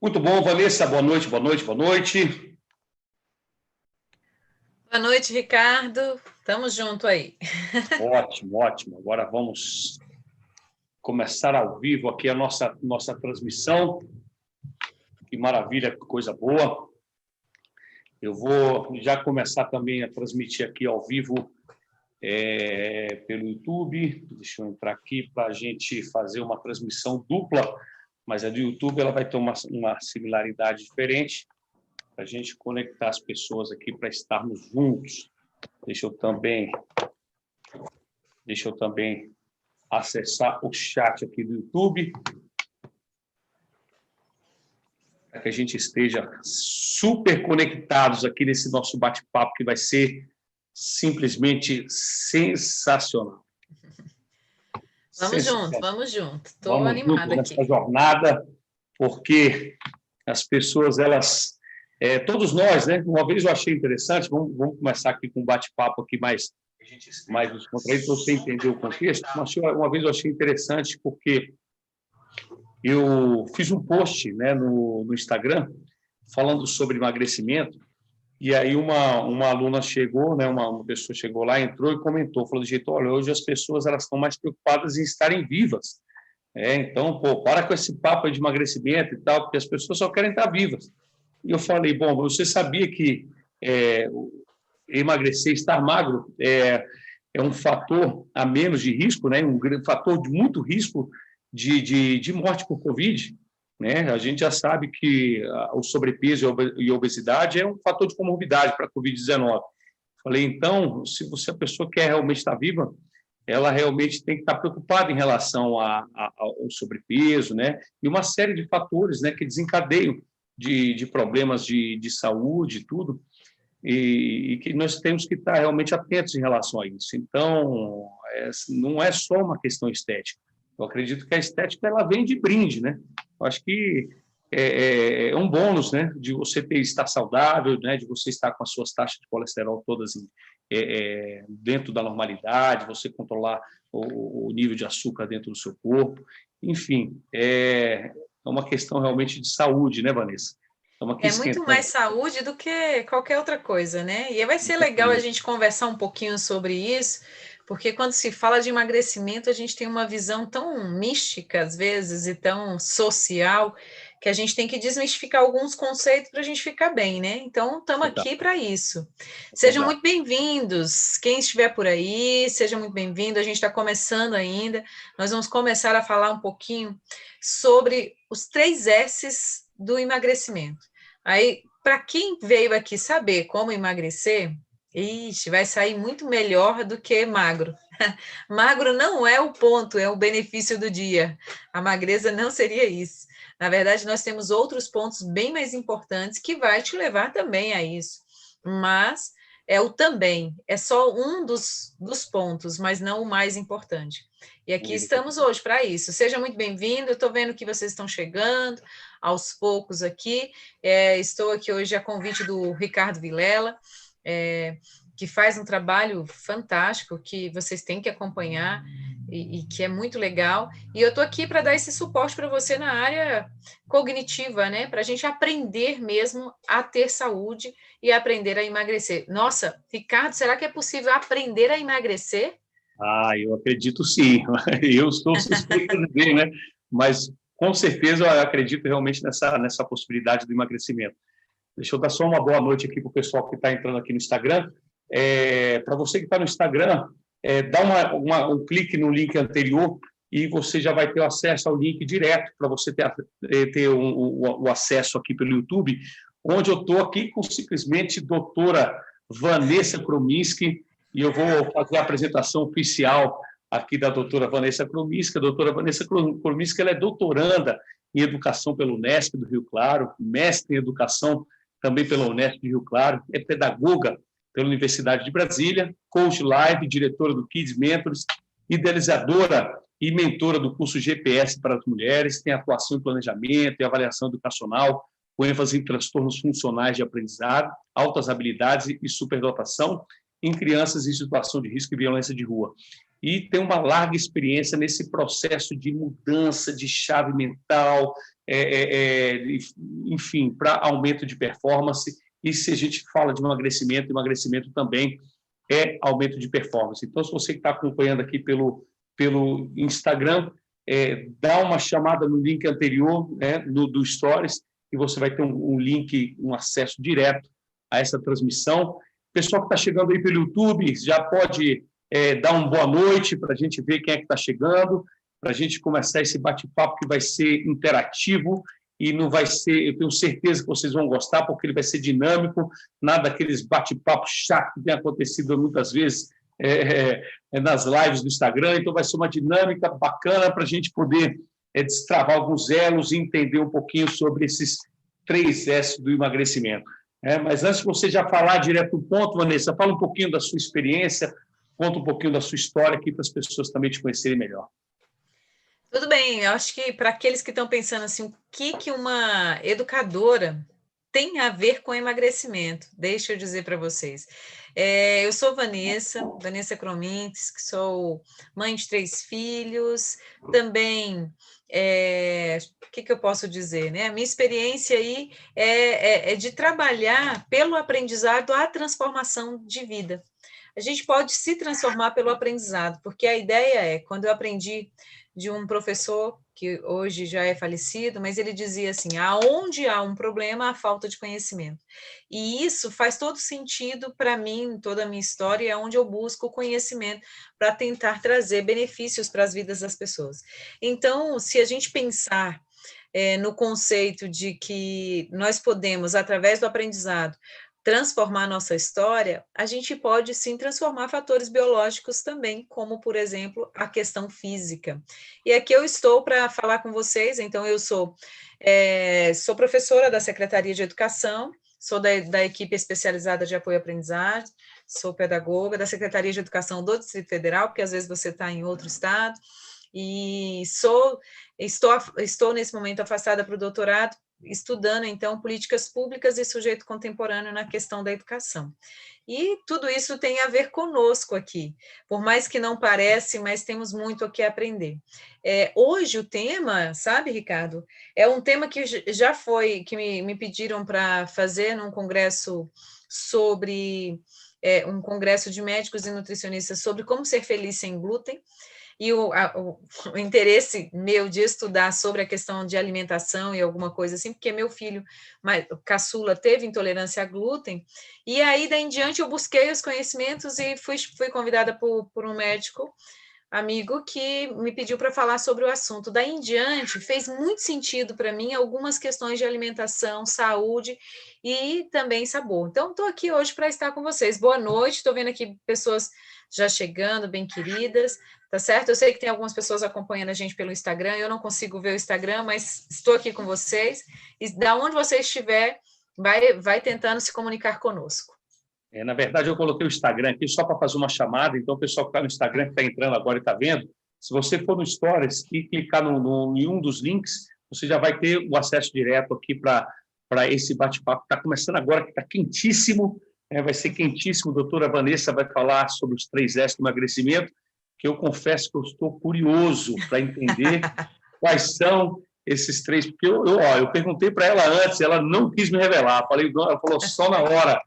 Muito bom, Vanessa. Boa noite, boa noite, boa noite. Boa noite, Ricardo. Tamo junto aí. Ótimo, ótimo. Agora vamos começar ao vivo aqui a nossa transmissão. Que maravilha, que coisa boa. Eu vou já começar também a transmitir aqui ao vivo pelo YouTube. Deixa eu entrar aqui para a gente fazer uma transmissão dupla, mas a do YouTube ela vai ter uma similaridade diferente para a gente conectar as pessoas aqui para estarmos juntos. Deixa eu também acessar o chat aqui do YouTube, para que a gente esteja super conectados aqui nesse nosso bate-papo, que vai ser simplesmente sensacional. Vamos junto. Estou animada aqui. Nessa jornada, porque as pessoas, todos nós, né? Uma vez eu achei interessante, vamos começar aqui com um bate-papo aqui mais descontraído, para você entender o contexto. Uma vez eu achei interessante, porque eu fiz um post, né, no Instagram falando sobre emagrecimento, e aí uma aluna chegou, né, uma pessoa chegou lá, entrou e comentou, falou do jeito, olha, hoje as pessoas elas estão mais preocupadas em estarem vivas. Então, para com esse papo de emagrecimento e tal, porque as pessoas só querem estar vivas. E eu falei, bom, você sabia que emagrecer, estar magro, é um fator a menos de risco, né? Um fator de muito risco de morte por Covid, né? A gente já sabe que o sobrepeso e a obesidade é um fator de comorbidade para a Covid-19. Falei, então, se a pessoa quer realmente estar viva, ela realmente tem que estar preocupada em relação ao sobrepeso, né? E uma série de fatores, né, que desencadeiam de problemas de saúde e tudo, e que nós temos que estar realmente atentos em relação a isso. Então, não é só uma questão estética. Eu acredito que a estética ela vem de brinde, né? Eu acho que é um bônus, né, de você estar saudável, né, de você estar com as suas taxas de colesterol todas dentro da normalidade, você controlar o nível de açúcar dentro do seu corpo. Enfim, é uma questão realmente de saúde, né, Vanessa? É muito mais saúde do que qualquer outra coisa, né? E vai ser legal a gente conversar um pouquinho sobre isso, porque quando se fala de emagrecimento, a gente tem uma visão tão mística, às vezes, e tão social, que a gente tem que desmistificar alguns conceitos para a gente ficar bem, né? Então, estamos aqui para isso. Sejam muito bem-vindos. Quem estiver por aí, seja muito bem-vindo. A gente está começando ainda. Nós vamos começar a falar um pouquinho sobre os 3 S's do emagrecimento. Aí, para quem veio aqui saber como emagrecer, vai sair muito melhor do que magro. Magro não é o ponto, é o benefício do dia. A magreza não seria isso. Na verdade, nós temos outros pontos bem mais importantes que vai te levar também a isso. Mas é o também, é só um dos pontos, mas não o mais importante. E aqui estamos hoje para isso. Seja muito bem-vindo, eu estou vendo que vocês estão chegando aos poucos aqui. Estou aqui hoje a convite do Ricardo Vilela, que faz um trabalho fantástico, que vocês têm que acompanhar e que é muito legal. E eu estou aqui para dar esse suporte para você na área cognitiva, né? Para a gente aprender mesmo a ter saúde e aprender a emagrecer. Nossa, Ricardo, será que é possível aprender a emagrecer? Eu acredito sim. Eu estou suspeito de ver, né? Mas com certeza eu acredito realmente nessa possibilidade do emagrecimento. Deixa eu dar só uma boa noite aqui para o pessoal que está entrando aqui no Instagram. Para você que está no Instagram, dá um clique no link anterior e você já vai ter acesso ao link direto para você ter o acesso aqui pelo YouTube, onde eu estou aqui com simplesmente doutora Vanessa Krominski, e eu vou fazer a apresentação oficial aqui da doutora Vanessa Krominski. A doutora Vanessa Krominski ela é doutoranda em educação pelo Unesp do Rio Claro, mestre em educação também pela Unesp do Rio Claro, é pedagoga pela Universidade de Brasília, coach live, diretora do Kids Mentors, idealizadora e mentora do curso GPS para as mulheres, tem atuação em planejamento e avaliação educacional, com ênfase em transtornos funcionais de aprendizado, altas habilidades e superdotação em crianças em situação de risco e violência de rua. e tem uma larga experiência nesse processo de mudança de chave mental, enfim, para aumento de performance. E se a gente fala de emagrecimento também é aumento de performance. Então, se você está acompanhando aqui pelo Instagram, dá uma chamada no link anterior, né, do Stories, e você vai ter um link, um acesso direto a essa transmissão. O pessoal que está chegando aí pelo YouTube já pode dar uma boa noite para a gente ver quem é que está chegando, para a gente começar esse bate-papo que vai ser interativo e não vai ser, eu tenho certeza que vocês vão gostar, porque ele vai ser dinâmico, nada daqueles bate-papos chatos que tem acontecido muitas vezes nas lives do Instagram. Então vai ser uma dinâmica bacana para a gente poder destravar alguns elos e entender um pouquinho sobre esses 3 S do emagrecimento. Mas antes de você já falar direto do ponto, Vanessa, fala um pouquinho da sua experiência, conta um pouquinho da sua história aqui para as pessoas também te conhecerem melhor. Tudo bem, eu acho que para aqueles que estão pensando assim, o que uma educadora tem a ver com emagrecimento? Deixa eu dizer para vocês. Eu sou Vanessa Cromintes, que sou mãe de 3 filhos, também, o que eu posso dizer, né? A minha experiência aí é de trabalhar pelo aprendizado a transformação de vida. A gente pode se transformar pelo aprendizado, porque a ideia quando eu aprendi de um professor que hoje já é falecido, mas ele dizia assim: aonde há um problema, há falta de conhecimento. E isso faz todo sentido para mim, toda a minha história, é onde eu busco o conhecimento para tentar trazer benefícios para as vidas das pessoas. Então, se a gente pensar no conceito de que nós podemos, através do aprendizado, transformar nossa história, a gente pode sim transformar fatores biológicos também, como, por exemplo, a questão física. E aqui eu estou para falar com vocês, então eu sou professora da Secretaria de Educação, sou da equipe especializada de apoio à aprendizagem, sou pedagoga da Secretaria de Educação do Distrito Federal, porque às vezes você está em outro estado, e estou nesse momento afastada para o doutorado, estudando, então, políticas públicas e sujeito contemporâneo na questão da educação. E tudo isso tem a ver conosco aqui, por mais que não pareça, mas temos muito o que aprender. Hoje o tema, sabe, Ricardo, é um tema que já foi, que me pediram para fazer num congresso sobre, um congresso de médicos e nutricionistas sobre como ser feliz sem glúten, e o interesse meu de estudar sobre a questão de alimentação e alguma coisa assim, porque meu filho caçula teve intolerância a glúten, e aí daí em diante eu busquei os conhecimentos e fui convidada por um médico amigo que me pediu para falar sobre o assunto. Daí em diante, fez muito sentido para mim algumas questões de alimentação, saúde e também sabor. Então, estou aqui hoje para estar com vocês. Boa noite, estou vendo aqui pessoas já chegando, bem queridas, tá certo? Eu sei que tem algumas pessoas acompanhando a gente pelo Instagram, eu não consigo ver o Instagram, mas estou aqui com vocês, e da onde você estiver, vai tentando se comunicar conosco. Na verdade, eu coloquei o Instagram aqui só para fazer uma chamada, então o pessoal que está no Instagram, que está entrando agora e está vendo, se você for no Stories e clicar em um dos links, você já vai ter o acesso direto aqui para esse bate-papo que está começando agora, que está quentíssimo, vai ser quentíssimo. A doutora Vanessa vai falar sobre os 3 S do emagrecimento, que eu confesso que eu estou curioso para entender quais são esses 3, porque eu perguntei para ela antes, ela não quis me revelar, ela falou só na hora.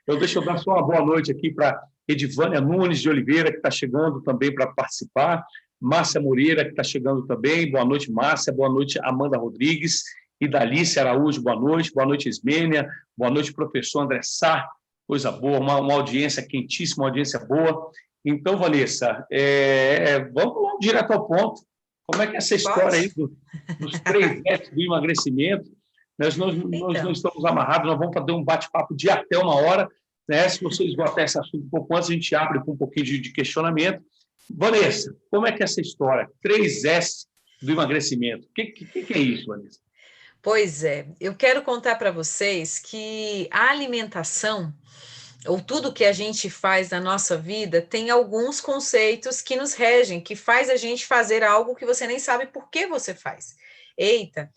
Então, deixa eu dar só uma boa noite aqui para Edivânia Nunes de Oliveira, que está chegando também para participar, Márcia Moreira, que está chegando também, boa noite, Márcia, boa noite, Amanda Rodrigues, e Dalice Araújo, boa noite, Ismênia, boa noite, professor André Sá, coisa boa, uma audiência quentíssima, uma audiência boa. Então, Vanessa, vamos lá direto ao ponto. Como é que é essa história aí dos 3 S do emagrecimento? Nós não estamos amarrados, nós vamos fazer um bate-papo de até 1 hora. Né? Se vocês gostam desse assunto um pouco antes, a gente abre com um pouquinho de questionamento. Vanessa, como é que é essa história? 3 S do emagrecimento. O que é isso, Vanessa? Pois é, eu quero contar para vocês que a alimentação, ou tudo que a gente faz na nossa vida, tem alguns conceitos que nos regem, que faz a gente fazer algo que você nem sabe por que você faz. Eita!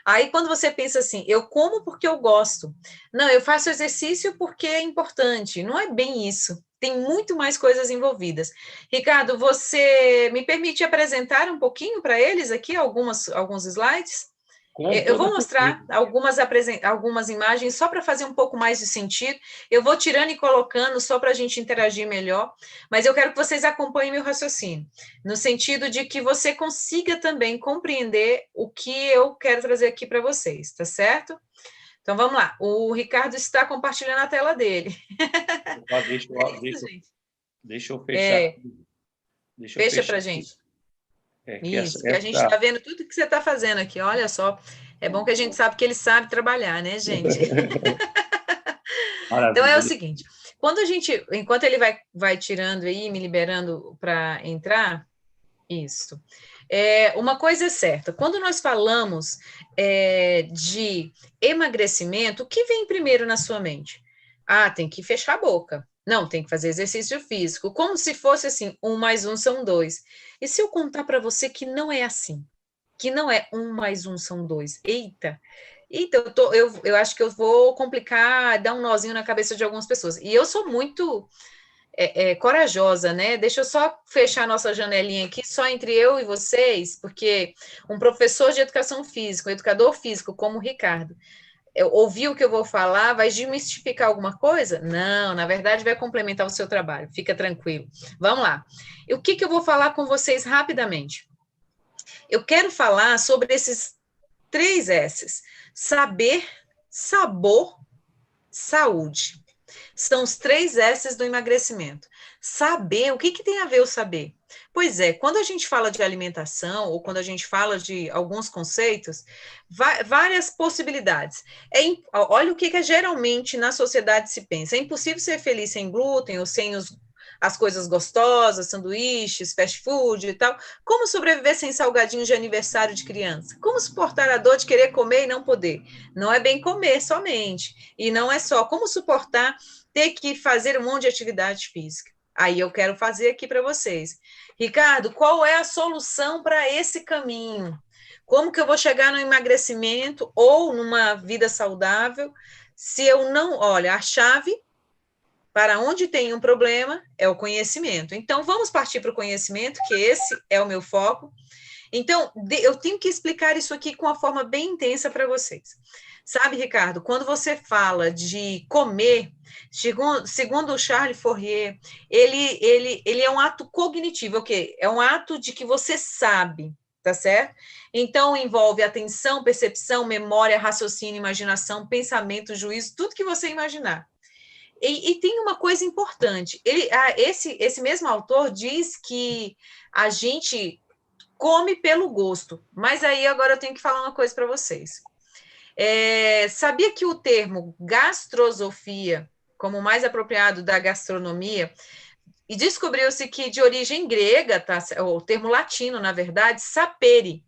Aí, quando você pensa assim, eu como porque eu gosto. Não, eu faço exercício porque é importante. Não é bem isso. Tem muito mais coisas envolvidas. Ricardo, você me permite apresentar um pouquinho para eles aqui, alguns slides? Com Eu vou toda mostrar certeza. algumas imagens só para fazer um pouco mais de sentido. Eu vou tirando e colocando só para a gente interagir melhor, mas eu quero que vocês acompanhem meu raciocínio, no sentido de que você consiga também compreender o que eu quero trazer aqui para vocês, tá certo? Então vamos lá. O Ricardo está compartilhando a tela dele. Ó, Deixa, É eu- isso, deixa, eu- gente. deixa eu fechar É, aqui. Deixa eu fecha para fechar a aqui. gente. É que Isso, que a gente está vendo tudo que você está fazendo aqui. Olha só, é bom que a gente sabe que ele sabe trabalhar, né, gente? Então é o Maravilha. seguinte, enquanto ele vai tirando aí, me liberando para entrar, isso. Uma coisa é certa, quando nós falamos de emagrecimento, o que vem primeiro na sua mente? Ah, tem que fechar a boca. Não, tem que fazer exercício físico. Como se fosse assim, 1 mais 1 são 2. E se eu contar para você que não é assim? Que não é 1 mais 1 são 2. Eita! Eita, eu acho que eu vou complicar, dar um nozinho na cabeça de algumas pessoas. E eu sou muito corajosa, né? Deixa eu só fechar a nossa janelinha aqui, só entre eu e vocês, porque um professor de educação física, um educador físico como o Ricardo, ouviu o que eu vou falar, vai desmistificar alguma coisa? Não, na verdade vai complementar o seu trabalho, fica tranquilo. Vamos lá. E o que eu vou falar com vocês rapidamente? Eu quero falar sobre esses 3 S's: saber, sabor, saúde. São os 3 S's do emagrecimento. Saber, o que tem a ver o saber? Pois é, quando a gente fala de alimentação, ou quando a gente fala de alguns conceitos, várias possibilidades. Olha o que geralmente na sociedade se pensa. É impossível ser feliz sem glúten ou sem as coisas gostosas, sanduíches, fast food e tal. Como sobreviver sem salgadinhos de aniversário de criança? Como suportar a dor de querer comer e não poder? Não é bem comer somente. E não é só como suportar ter que fazer um monte de atividade física. Aí eu quero fazer aqui para vocês. Ricardo, qual é a solução para esse caminho? Como que eu vou chegar no emagrecimento ou numa vida saudável se eu não... Olha, a chave para onde tem um problema é o conhecimento. Então, vamos partir para o conhecimento, que esse é o meu foco. Então, eu tenho que explicar isso aqui com uma forma bem intensa para vocês. Sabe, Ricardo, quando você fala de comer, segundo o Charles Fourier, ele é um ato cognitivo, o quê? É um ato de que você sabe, tá certo? Então, envolve atenção, percepção, memória, raciocínio, imaginação, pensamento, juízo, tudo que você imaginar. E tem uma coisa importante, esse mesmo autor diz que a gente come pelo gosto, mas aí agora eu tenho que falar uma coisa para vocês. Sabia que o termo gastrosofia, como mais apropriado da gastronomia, e descobriu-se que de origem grega, tá, o termo latino, na verdade, sapere,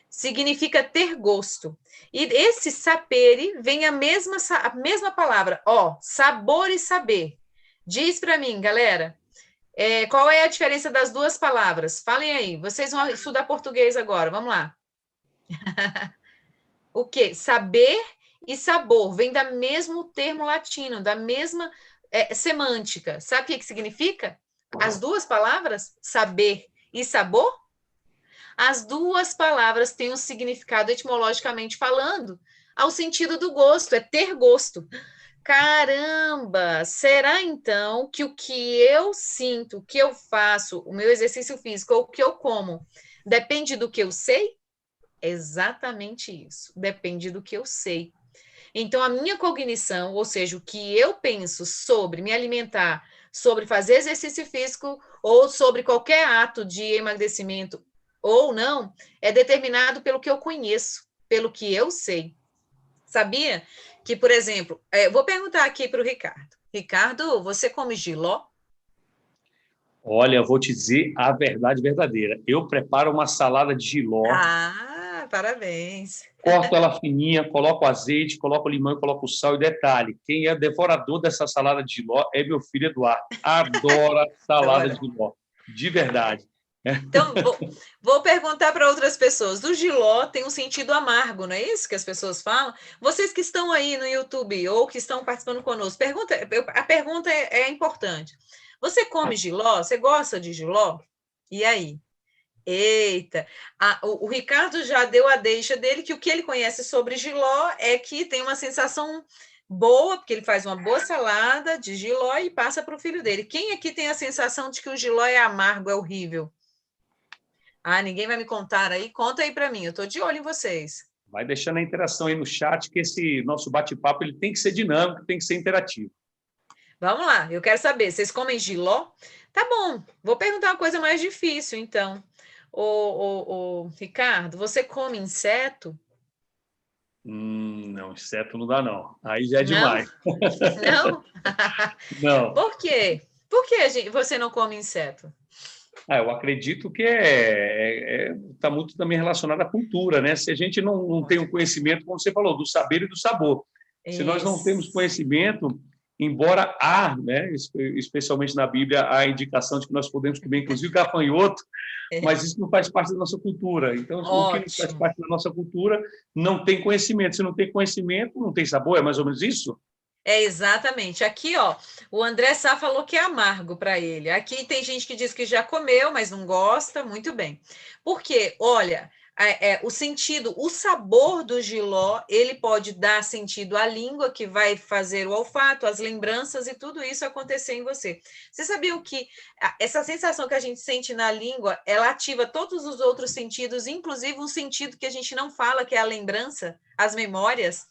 significa ter gosto. E esse sapere vem a mesma palavra, sabor e saber. Diz para mim, galera, qual é a diferença das duas palavras? Falem aí, vocês vão estudar português agora, vamos lá. O quê? Saber e sabor, vem da mesmo termo latino, da mesma semântica. Sabe o que significa? As duas palavras, saber e sabor? As duas palavras têm um significado etimologicamente falando, ao sentido do gosto, é ter gosto. Caramba! Será então que o que eu sinto, o que eu faço, o meu exercício físico, ou o que eu como, depende do que eu sei? Exatamente isso. Depende do que eu sei. Então, a minha cognição, ou seja, o que eu penso sobre me alimentar, sobre fazer exercício físico ou sobre qualquer ato de emagrecimento ou não, é determinado pelo que eu conheço, pelo que eu sei. Sabia que, por exemplo, vou perguntar aqui para o Ricardo. Ricardo, você come jiló? Olha, eu vou te dizer a verdade verdadeira. Eu preparo uma salada de jiló, Ah, parabéns. corto ela fininha, coloco azeite, coloco limão, coloco sal. E detalhe, quem é devorador dessa salada de jiló é meu filho Eduardo. Adora salada de Adoro. jiló, de verdade. Então, vou perguntar para outras pessoas. O jiló tem um sentido amargo, não é isso que as pessoas falam? Vocês que estão aí no YouTube ou que estão participando conosco, a pergunta é importante. Você come jiló? Você gosta de jiló? E aí? Eita, o Ricardo já deu a deixa dele que o que ele conhece sobre jiló é que tem uma sensação boa, porque ele faz uma boa salada de jiló e passa para o filho dele. Quem aqui tem a sensação de que o jiló é amargo, é horrível? Ah, ninguém vai me contar aí? Conta aí para mim, eu estou de olho em vocês. Vai deixando a interação aí no chat, que esse nosso bate-papo ele tem que ser dinâmico, tem que ser interativo. Vamos lá, eu quero saber, vocês comem jiló? Tá bom, vou perguntar uma coisa mais difícil, então. Ô, Ricardo, você come inseto? Não, inseto não dá, não. Aí já é Não? demais. Não? Não. Por quê? Por que você não come inseto? Eu acredito que está muito também relacionado à cultura, né? Se a gente não tem um conhecimento, como você falou, do saber e do sabor. Se nós não temos Isso. conhecimento, embora há, né, especialmente na Bíblia, a indicação de que nós podemos comer, inclusive, gafanhoto, mas isso não faz parte da nossa cultura. Então, o que não faz Ótimo. parte da nossa cultura não tem conhecimento. Se não tem conhecimento, não tem sabor. É mais ou menos isso? É exatamente. Aqui, ó, o André Sá falou que é amargo para ele. Aqui tem gente que diz que já comeu, mas não gosta. Muito bem. Porque, olha, o sentido, o sabor do jiló, ele pode dar sentido à língua, que vai fazer o olfato, as lembranças e tudo isso acontecer em você. Você sabia que essa sensação que a gente sente na língua, ela ativa todos os outros sentidos, inclusive um sentido que a gente não fala, que é a lembrança, as memórias?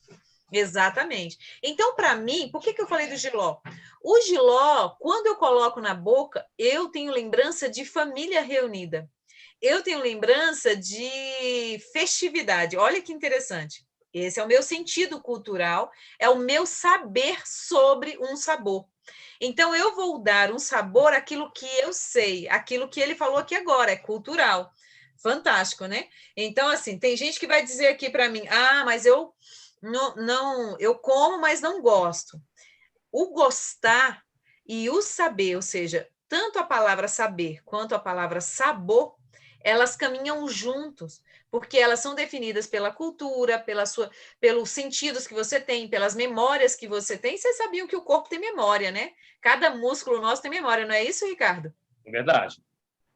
Exatamente. Então, para mim, por que eu falei do jiló? O jiló, quando eu coloco na boca, eu tenho lembrança de família reunida. Eu tenho lembrança de festividade. Olha que interessante. Esse é o meu sentido cultural, é o meu saber sobre um sabor. Então, eu vou dar um sabor àquilo que eu sei, aquilo que ele falou aqui agora, é cultural. Fantástico, né? Então, assim, tem gente que vai dizer aqui para mim: ah, mas eu não, eu como, mas não gosto. O gostar e o saber, ou seja, tanto a palavra saber quanto a palavra sabor, elas caminham juntos, porque elas são definidas pela cultura, pelos sentidos que você tem, pelas memórias que você tem. Vocês sabiam que o corpo tem memória, né? Cada músculo nosso tem memória, não é isso, Ricardo? É verdade.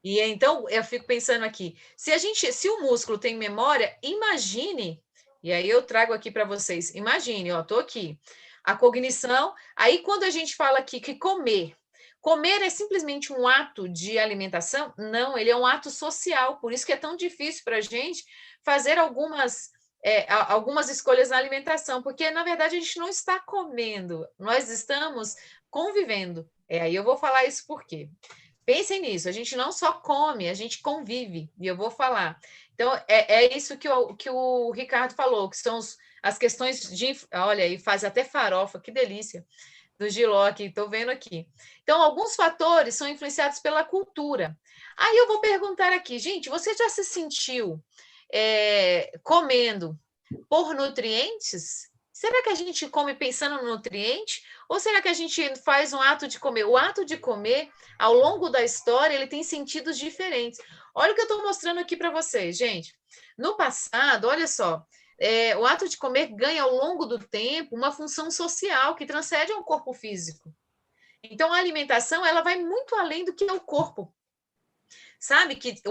E então eu fico pensando aqui, se o músculo tem memória, imagine, e aí eu trago aqui para vocês, imagine, ó, tô aqui, a cognição, aí quando a gente fala aqui que comer é simplesmente um ato de alimentação? Não, ele é um ato social, por isso que é tão difícil para a gente fazer algumas escolhas na alimentação, porque na verdade a gente não está comendo, nós estamos convivendo. Aí eu vou falar isso por quê? Pensem nisso, a gente não só come, a gente convive, e eu vou falar. Então, é isso que o Ricardo falou, que são as questões de. Olha, e faz até farofa, que delícia, do Giló aqui, estou vendo aqui. Então, alguns fatores são influenciados pela cultura. Aí eu vou perguntar aqui, gente, você já se sentiu comendo por nutrientes? Será que a gente come pensando no nutriente? Ou será que a gente faz um ato de comer? O ato de comer, ao longo da história, ele tem sentidos diferentes. Olha o que eu estou mostrando aqui para vocês, gente. No passado, olha só, o ato de comer ganha ao longo do tempo uma função social que transcende ao corpo físico. Então, a alimentação ela vai muito além do que é o corpo. Sabe que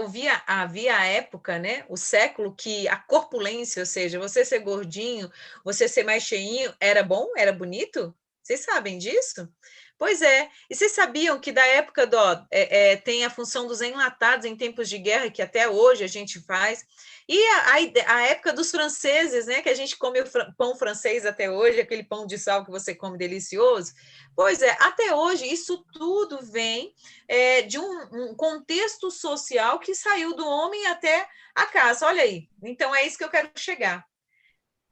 havia a época, né, o século, que a corpulência, ou seja, você ser gordinho, você ser mais cheinho, era bom, era bonito? Vocês sabem disso? Pois é. E vocês sabiam que da época tem a função dos enlatados em tempos de guerra, que até hoje a gente faz. E a época dos franceses, né, que a gente come o pão francês até hoje, aquele pão de sal que você come delicioso. Pois é, até hoje isso tudo vem de um contexto social que saiu do homem até a casa. Olha aí. Então é isso que eu quero chegar.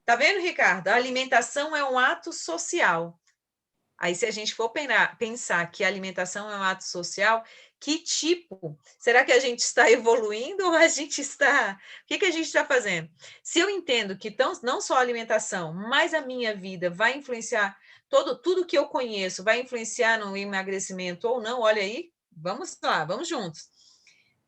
Tá vendo, Ricardo? A alimentação é um ato social. Aí, se a gente for pensar que a alimentação é um ato social, que tipo? Será que a gente está evoluindo ou a gente está. O que a gente está fazendo? Se eu entendo que não só a alimentação, mas a minha vida vai influenciar, tudo que eu conheço vai influenciar no emagrecimento ou não, olha aí, vamos lá, vamos juntos.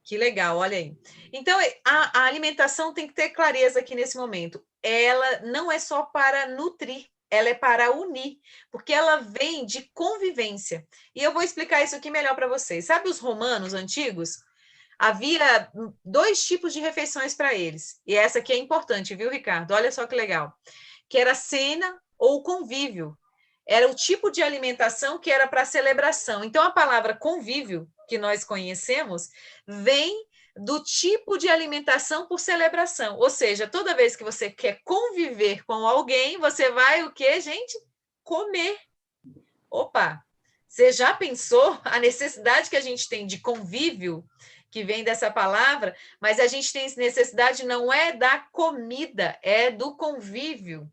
Que legal, olha aí. Então, a alimentação tem que ter clareza aqui nesse momento. Ela não é só para nutrir, ela é para unir, porque ela vem de convivência. E eu vou explicar isso aqui melhor para vocês. Sabe os romanos antigos? Havia dois tipos de refeições para eles. E essa aqui é importante, viu, Ricardo? Olha só que legal. Que era cena ou convívio. Era o tipo de alimentação que era para celebração. Então, a palavra convívio, que nós conhecemos, vem do tipo de alimentação por celebração. Ou seja, toda vez que você quer conviver com alguém, você vai o quê, gente? Comer. Opa! Você já pensou a necessidade que a gente tem de convívio, que vem dessa palavra, mas a gente tem necessidade não é da comida, é do convívio.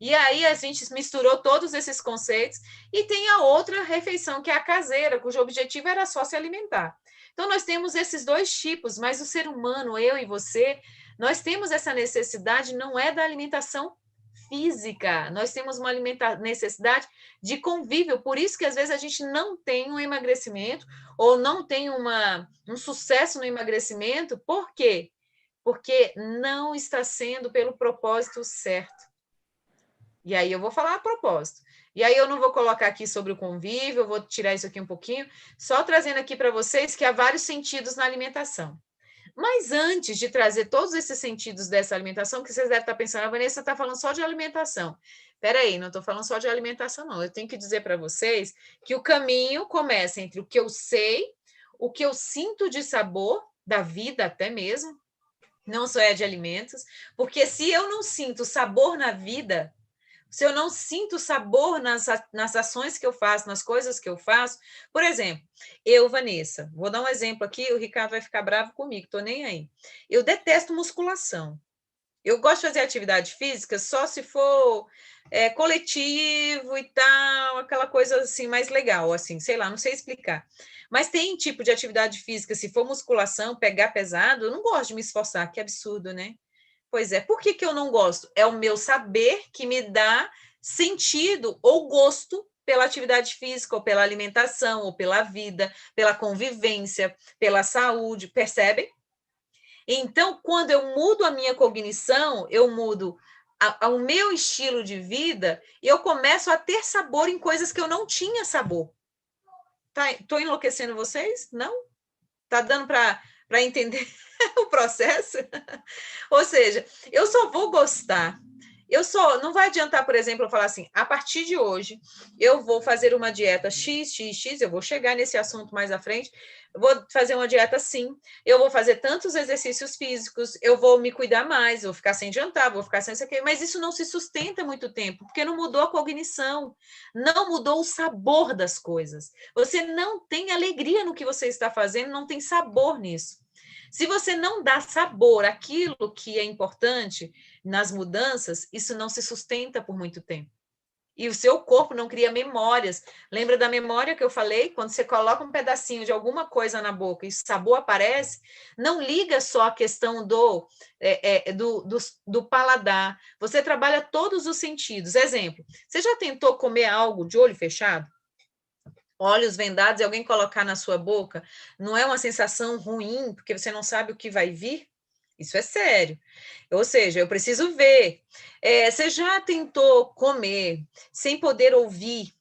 E aí a gente misturou todos esses conceitos e tem a outra refeição, que é a caseira, cujo objetivo era só se alimentar. Então, nós temos esses dois tipos, mas o ser humano, eu e você, nós temos essa necessidade, não é da alimentação física, nós temos uma necessidade de convívio, por isso que às vezes a gente não tem um emagrecimento ou não tem um sucesso no emagrecimento, por quê? Porque não está sendo pelo propósito certo. E aí eu vou falar a propósito. E aí eu não vou colocar aqui sobre o convívio, eu vou tirar isso aqui um pouquinho, só trazendo aqui para vocês que há vários sentidos na alimentação. Mas antes de trazer todos esses sentidos dessa alimentação, que vocês devem estar pensando, a Vanessa está falando só de alimentação. Espera aí, não estou falando só de alimentação, não. Eu tenho que dizer para vocês que o caminho começa entre o que eu sei, o que eu sinto de sabor, da vida até mesmo, não só é de alimentos, porque se eu não sinto sabor na vida, se eu não sinto sabor nas ações que eu faço, nas coisas que eu faço. Por exemplo, eu, Vanessa, vou dar um exemplo aqui, o Ricardo vai ficar bravo comigo, estou nem aí. Eu detesto musculação. Eu gosto de fazer atividade física só se for coletivo e tal, aquela coisa assim mais legal, assim, sei lá, não sei explicar. Mas tem tipo de atividade física, se for musculação, pegar pesado, eu não gosto de me esforçar, que absurdo, né? Pois é, por que que eu não gosto? É o meu saber que me dá sentido ou gosto pela atividade física, ou pela alimentação, ou pela vida, pela convivência, pela saúde, percebem? Então, quando eu mudo a minha cognição, eu mudo o meu estilo de vida, e eu começo a ter sabor em coisas que eu não tinha sabor. Tô enlouquecendo vocês? Não? Tá dando para entender o processo? Ou seja, eu só vou gostar. Não vai adiantar, por exemplo, eu falar assim, a partir de hoje, eu vou fazer uma dieta X, X, X, eu vou chegar nesse assunto mais à frente, eu vou fazer uma dieta assim, eu vou fazer tantos exercícios físicos, eu vou me cuidar mais, vou ficar sem jantar, vou ficar sem isso aqui, mas isso não se sustenta muito tempo, porque não mudou a cognição, não mudou o sabor das coisas. Você não tem alegria no que você está fazendo, não tem sabor nisso. Se você não dá sabor àquilo que é importante nas mudanças, isso não se sustenta por muito tempo. E o seu corpo não cria memórias. Lembra da memória que eu falei? Quando você coloca um pedacinho de alguma coisa na boca e o sabor aparece, não liga só a questão do paladar. Você trabalha todos os sentidos. Exemplo, você já tentou comer algo de olho fechado? Olhos vendados e alguém colocar na sua boca, não é uma sensação ruim, porque você não sabe o que vai vir? Isso é sério. Ou seja, eu preciso ver. Você já tentou comer sem poder ouvir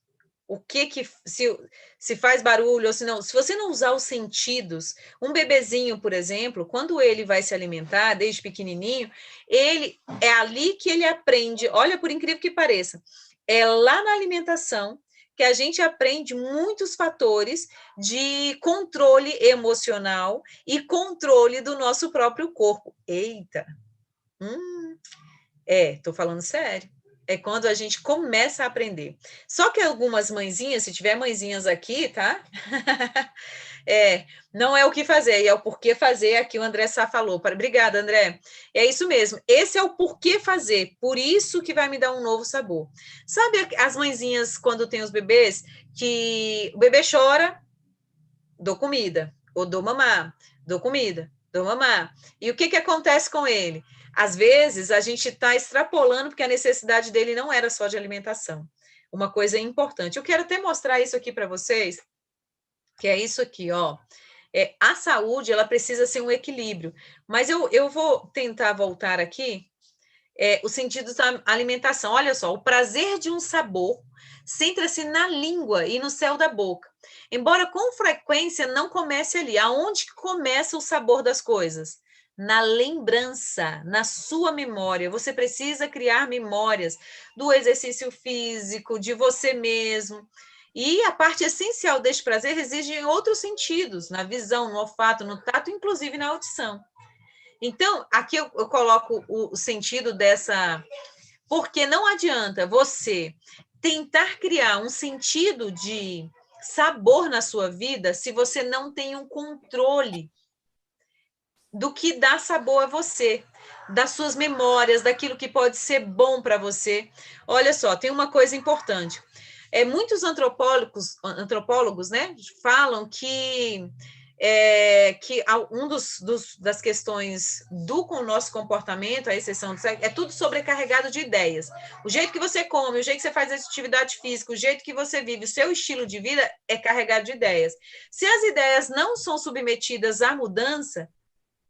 o que se faz barulho ou se não? Se você não usar os sentidos, um bebezinho, por exemplo, quando ele vai se alimentar, desde pequenininho, é ali que ele aprende. Olha, por incrível que pareça, é lá na alimentação que a gente aprende muitos fatores de controle emocional e controle do nosso próprio corpo. Eita! Tô falando sério. É quando a gente começa a aprender. Só que algumas mãezinhas, se tiver mãezinhas aqui, tá? Não é o que fazer, é o porquê fazer, aqui o André Sá falou. Obrigada, André. É isso mesmo, esse é o porquê fazer, por isso que vai me dar um novo sabor. Sabe as mãezinhas, quando tem os bebês, que o bebê chora, dou comida, ou dou mamar, dou comida, dou mamar. E o que acontece com ele? Às vezes, a gente está extrapolando, porque a necessidade dele não era só de alimentação. Uma coisa importante. Eu quero até mostrar isso aqui para vocês, que é isso aqui, ó. A saúde, ela precisa ser um equilíbrio. Mas eu vou tentar voltar aqui, os sentidos da alimentação. Olha só, o prazer de um sabor centra-se na língua e no céu da boca. Embora com frequência não comece ali. Aonde que começa o sabor das coisas? Na lembrança, na sua memória. Você precisa criar memórias do exercício físico, de você mesmo. E a parte essencial deste prazer reside em outros sentidos, na visão, no olfato, no tato, inclusive na audição. Então, aqui eu coloco o sentido dessa... Porque não adianta você tentar criar um sentido de sabor na sua vida se você não tem um controle do que dá sabor a você, das suas memórias, daquilo que pode ser bom para você. Olha só, tem uma coisa importante. Muitos antropólogos, né, falam que das questões com o nosso comportamento, a exceção do sexo, é tudo sobrecarregado de ideias. O jeito que você come, o jeito que você faz atividade física, o jeito que você vive, o seu estilo de vida é carregado de ideias. Se as ideias não são submetidas à mudança,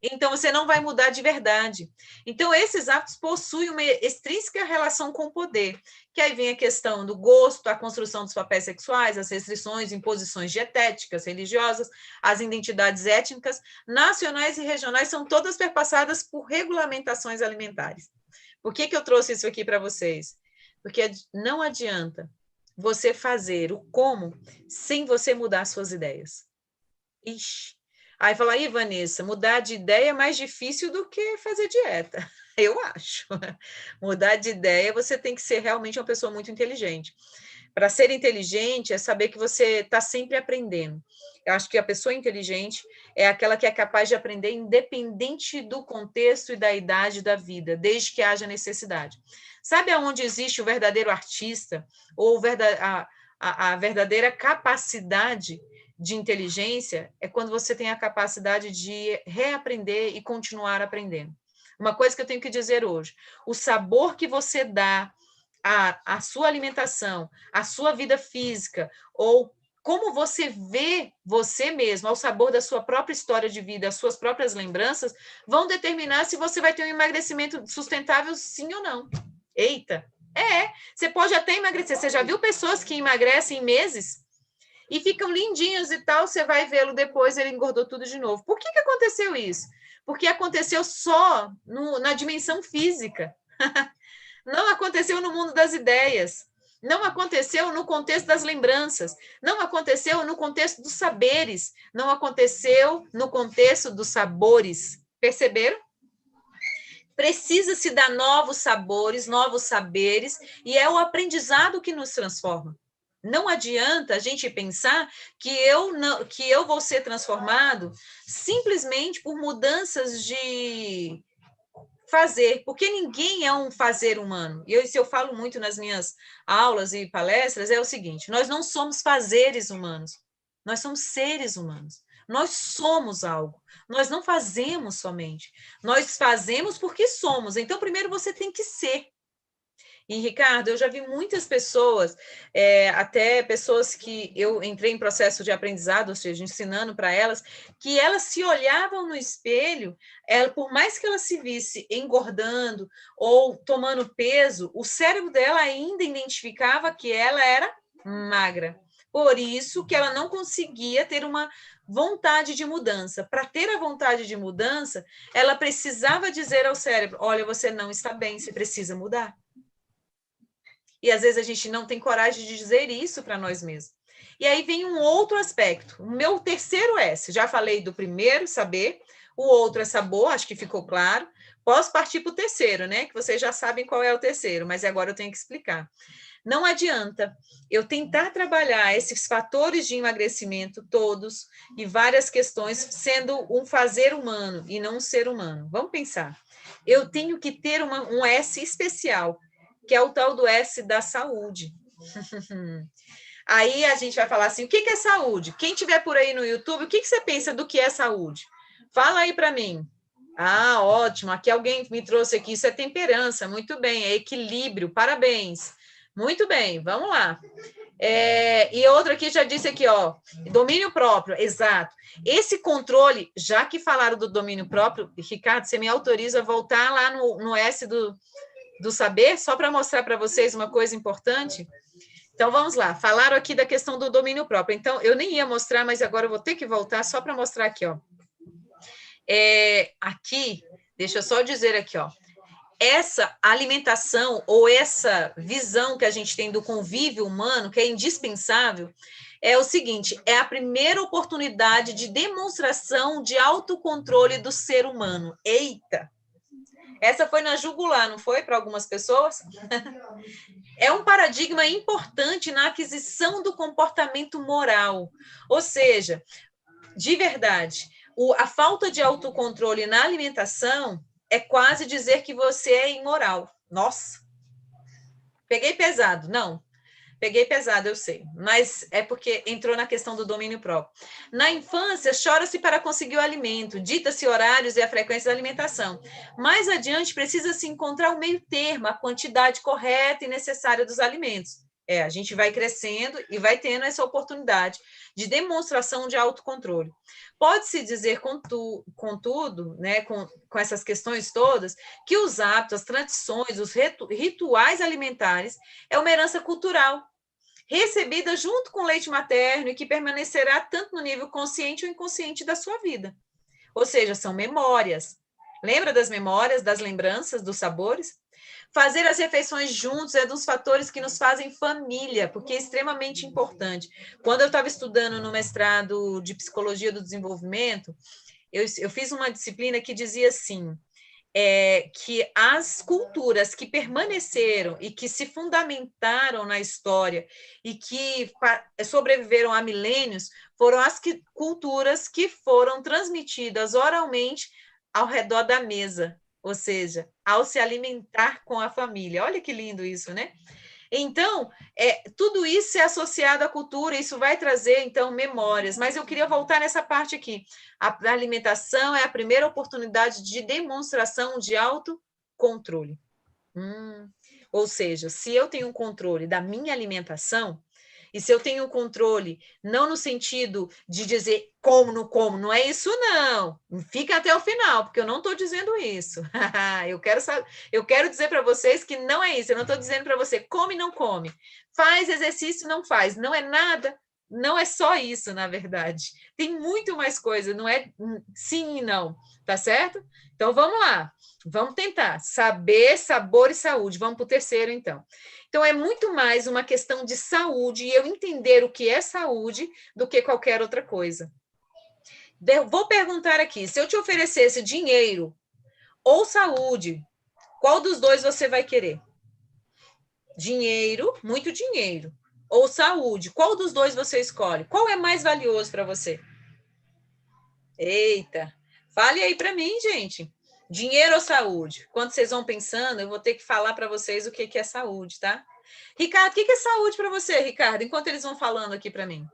então você não vai mudar de verdade. Então, esses hábitos possuem uma extrínseca relação com o poder, que aí vem a questão do gosto, a construção dos papéis sexuais, as restrições, imposições dietéticas, religiosas, as identidades étnicas, nacionais e regionais, são todas perpassadas por regulamentações alimentares. Por que eu trouxe isso aqui para vocês? Porque não adianta você fazer o como sem você mudar suas ideias. Ixi! Aí fala, aí, Vanessa, mudar de ideia é mais difícil do que fazer dieta. Eu acho. Mudar de ideia, você tem que ser realmente uma pessoa muito inteligente. Para ser inteligente, é saber que você está sempre aprendendo. Eu acho que a pessoa inteligente é aquela que é capaz de aprender independente do contexto e da idade da vida, desde que haja necessidade. Sabe aonde existe o verdadeiro artista ou a verdadeira capacidade de inteligência? É quando você tem a capacidade de reaprender e continuar aprendendo. Uma coisa que eu tenho que dizer hoje, o sabor que você dá à sua alimentação, à sua vida física, ou como você vê você mesmo, ao sabor da sua própria história de vida, as suas próprias lembranças, vão determinar se você vai ter um emagrecimento sustentável, sim ou não. Eita! Você pode até emagrecer. Você já viu pessoas que emagrecem em meses? E ficam lindinhos e tal, você vai vê-lo depois, ele engordou tudo de novo. Por que aconteceu isso? Porque aconteceu só na dimensão física. Não aconteceu no mundo das ideias. Não aconteceu no contexto das lembranças. Não aconteceu no contexto dos saberes. Não aconteceu no contexto dos sabores. Perceberam? Precisa-se dar novos sabores, novos saberes, e é o aprendizado que nos transforma. Não adianta a gente pensar que eu vou ser transformado simplesmente por mudanças de fazer, porque ninguém é um fazer humano. E isso eu falo muito nas minhas aulas e palestras, é o seguinte, nós não somos fazeres humanos, nós somos seres humanos. Nós somos algo, nós não fazemos somente, nós fazemos porque somos. Então, primeiro você tem que ser. E, Ricardo, eu já vi muitas pessoas, até pessoas que eu entrei em processo de aprendizado, ou seja, ensinando para elas, que elas se olhavam no espelho, por mais que ela se visse engordando ou tomando peso, o cérebro dela ainda identificava que ela era magra. Por isso que ela não conseguia ter uma vontade de mudança. Para ter a vontade de mudança, ela precisava dizer ao cérebro, olha, você não está bem, você precisa mudar. E às vezes a gente não tem coragem de dizer isso para nós mesmos. E aí vem um outro aspecto. O meu terceiro S, já falei do primeiro, saber, o outro é sabor, acho que ficou claro. Posso partir para o terceiro, né? Que vocês já sabem qual é o terceiro, mas agora eu tenho que explicar. Não adianta eu tentar trabalhar esses fatores de emagrecimento todos e várias questões sendo um fazer humano e não um ser humano. Vamos pensar. Eu tenho que ter um S especial, que é o tal do S da saúde. Aí a gente vai falar assim, o que é saúde? Quem tiver por aí no YouTube, o que você pensa do que é saúde? Fala aí para mim. Ah, ótimo, aqui alguém me trouxe aqui, isso é temperança, muito bem, é equilíbrio, parabéns. Muito bem, vamos lá. E outro aqui já disse aqui, ó, domínio próprio, exato. Esse controle, já que falaram do domínio próprio, Ricardo, você me autoriza a voltar lá no S do saber, só para mostrar para vocês uma coisa importante? Então, vamos lá. Falaram aqui da questão do domínio próprio. Então, eu nem ia mostrar, mas agora eu vou ter que voltar só para mostrar aqui, ó. Aqui, deixa eu só dizer aqui, ó. Essa alimentação ou essa visão que a gente tem do convívio humano, que é indispensável, é o seguinte, é a primeira oportunidade de demonstração de autocontrole do ser humano. Eita! Essa foi na jugular, não foi? Para algumas pessoas? É um paradigma importante na aquisição do comportamento moral. Ou seja, de verdade, a falta de autocontrole na alimentação é quase dizer que você é imoral. Nossa! Peguei pesado. Não, peguei pesado, eu sei. Mas é porque entrou na questão do domínio próprio. Na infância, chora-se para conseguir o alimento, dita-se horários e a frequência da alimentação. Mais adiante, precisa-se encontrar o meio termo, a quantidade correta e necessária dos alimentos. A gente vai crescendo e vai tendo essa oportunidade de demonstração de autocontrole. Pode-se dizer, contudo, né, com essas questões todas, que os hábitos, as tradições, os rituais alimentares é uma herança cultural, recebida junto com o leite materno e que permanecerá tanto no nível consciente ou inconsciente da sua vida. Ou seja, são memórias. Lembra das memórias, das lembranças, dos sabores? Fazer as refeições juntos é dos fatores que nos fazem família, porque é extremamente importante. Quando eu estava estudando no mestrado de Psicologia do Desenvolvimento, eu fiz uma disciplina que dizia assim, que as culturas que permaneceram e que se fundamentaram na história e que sobreviveram a milênios foram as culturas que foram transmitidas oralmente ao redor da mesa, ou seja, ao se alimentar com a família. Olha que lindo isso, né? Então, tudo isso é associado à cultura, isso vai trazer, então, memórias. Mas eu queria voltar nessa parte aqui. A alimentação é a primeira oportunidade de demonstração de autocontrole. Ou seja, se eu tenho um controle da minha alimentação, e se eu tenho um controle, não no sentido de dizer como, não é isso, não. Fica até o final, porque eu não estou dizendo isso. eu quero dizer para vocês que não é isso. Eu não estou dizendo para você come, não come. Faz exercício, não faz. Não é nada, não é só isso, na verdade. Tem muito mais coisa, não é sim e não, tá certo? Então, vamos lá. Vamos tentar. Saber, sabor e saúde. Vamos para o terceiro, então. Então, é muito mais uma questão de saúde e eu entender o que é saúde do que qualquer outra coisa. Vou perguntar aqui, se eu te oferecesse dinheiro ou saúde, qual dos dois você vai querer? Dinheiro, muito dinheiro, ou saúde, qual dos dois você escolhe? Qual é mais valioso para você? Eita, fale aí para mim, gente. Dinheiro ou saúde? Quando vocês vão pensando, eu vou ter que falar para vocês o que é saúde, tá? Ricardo, o que é saúde para você, Ricardo? Enquanto eles vão falando aqui para mim.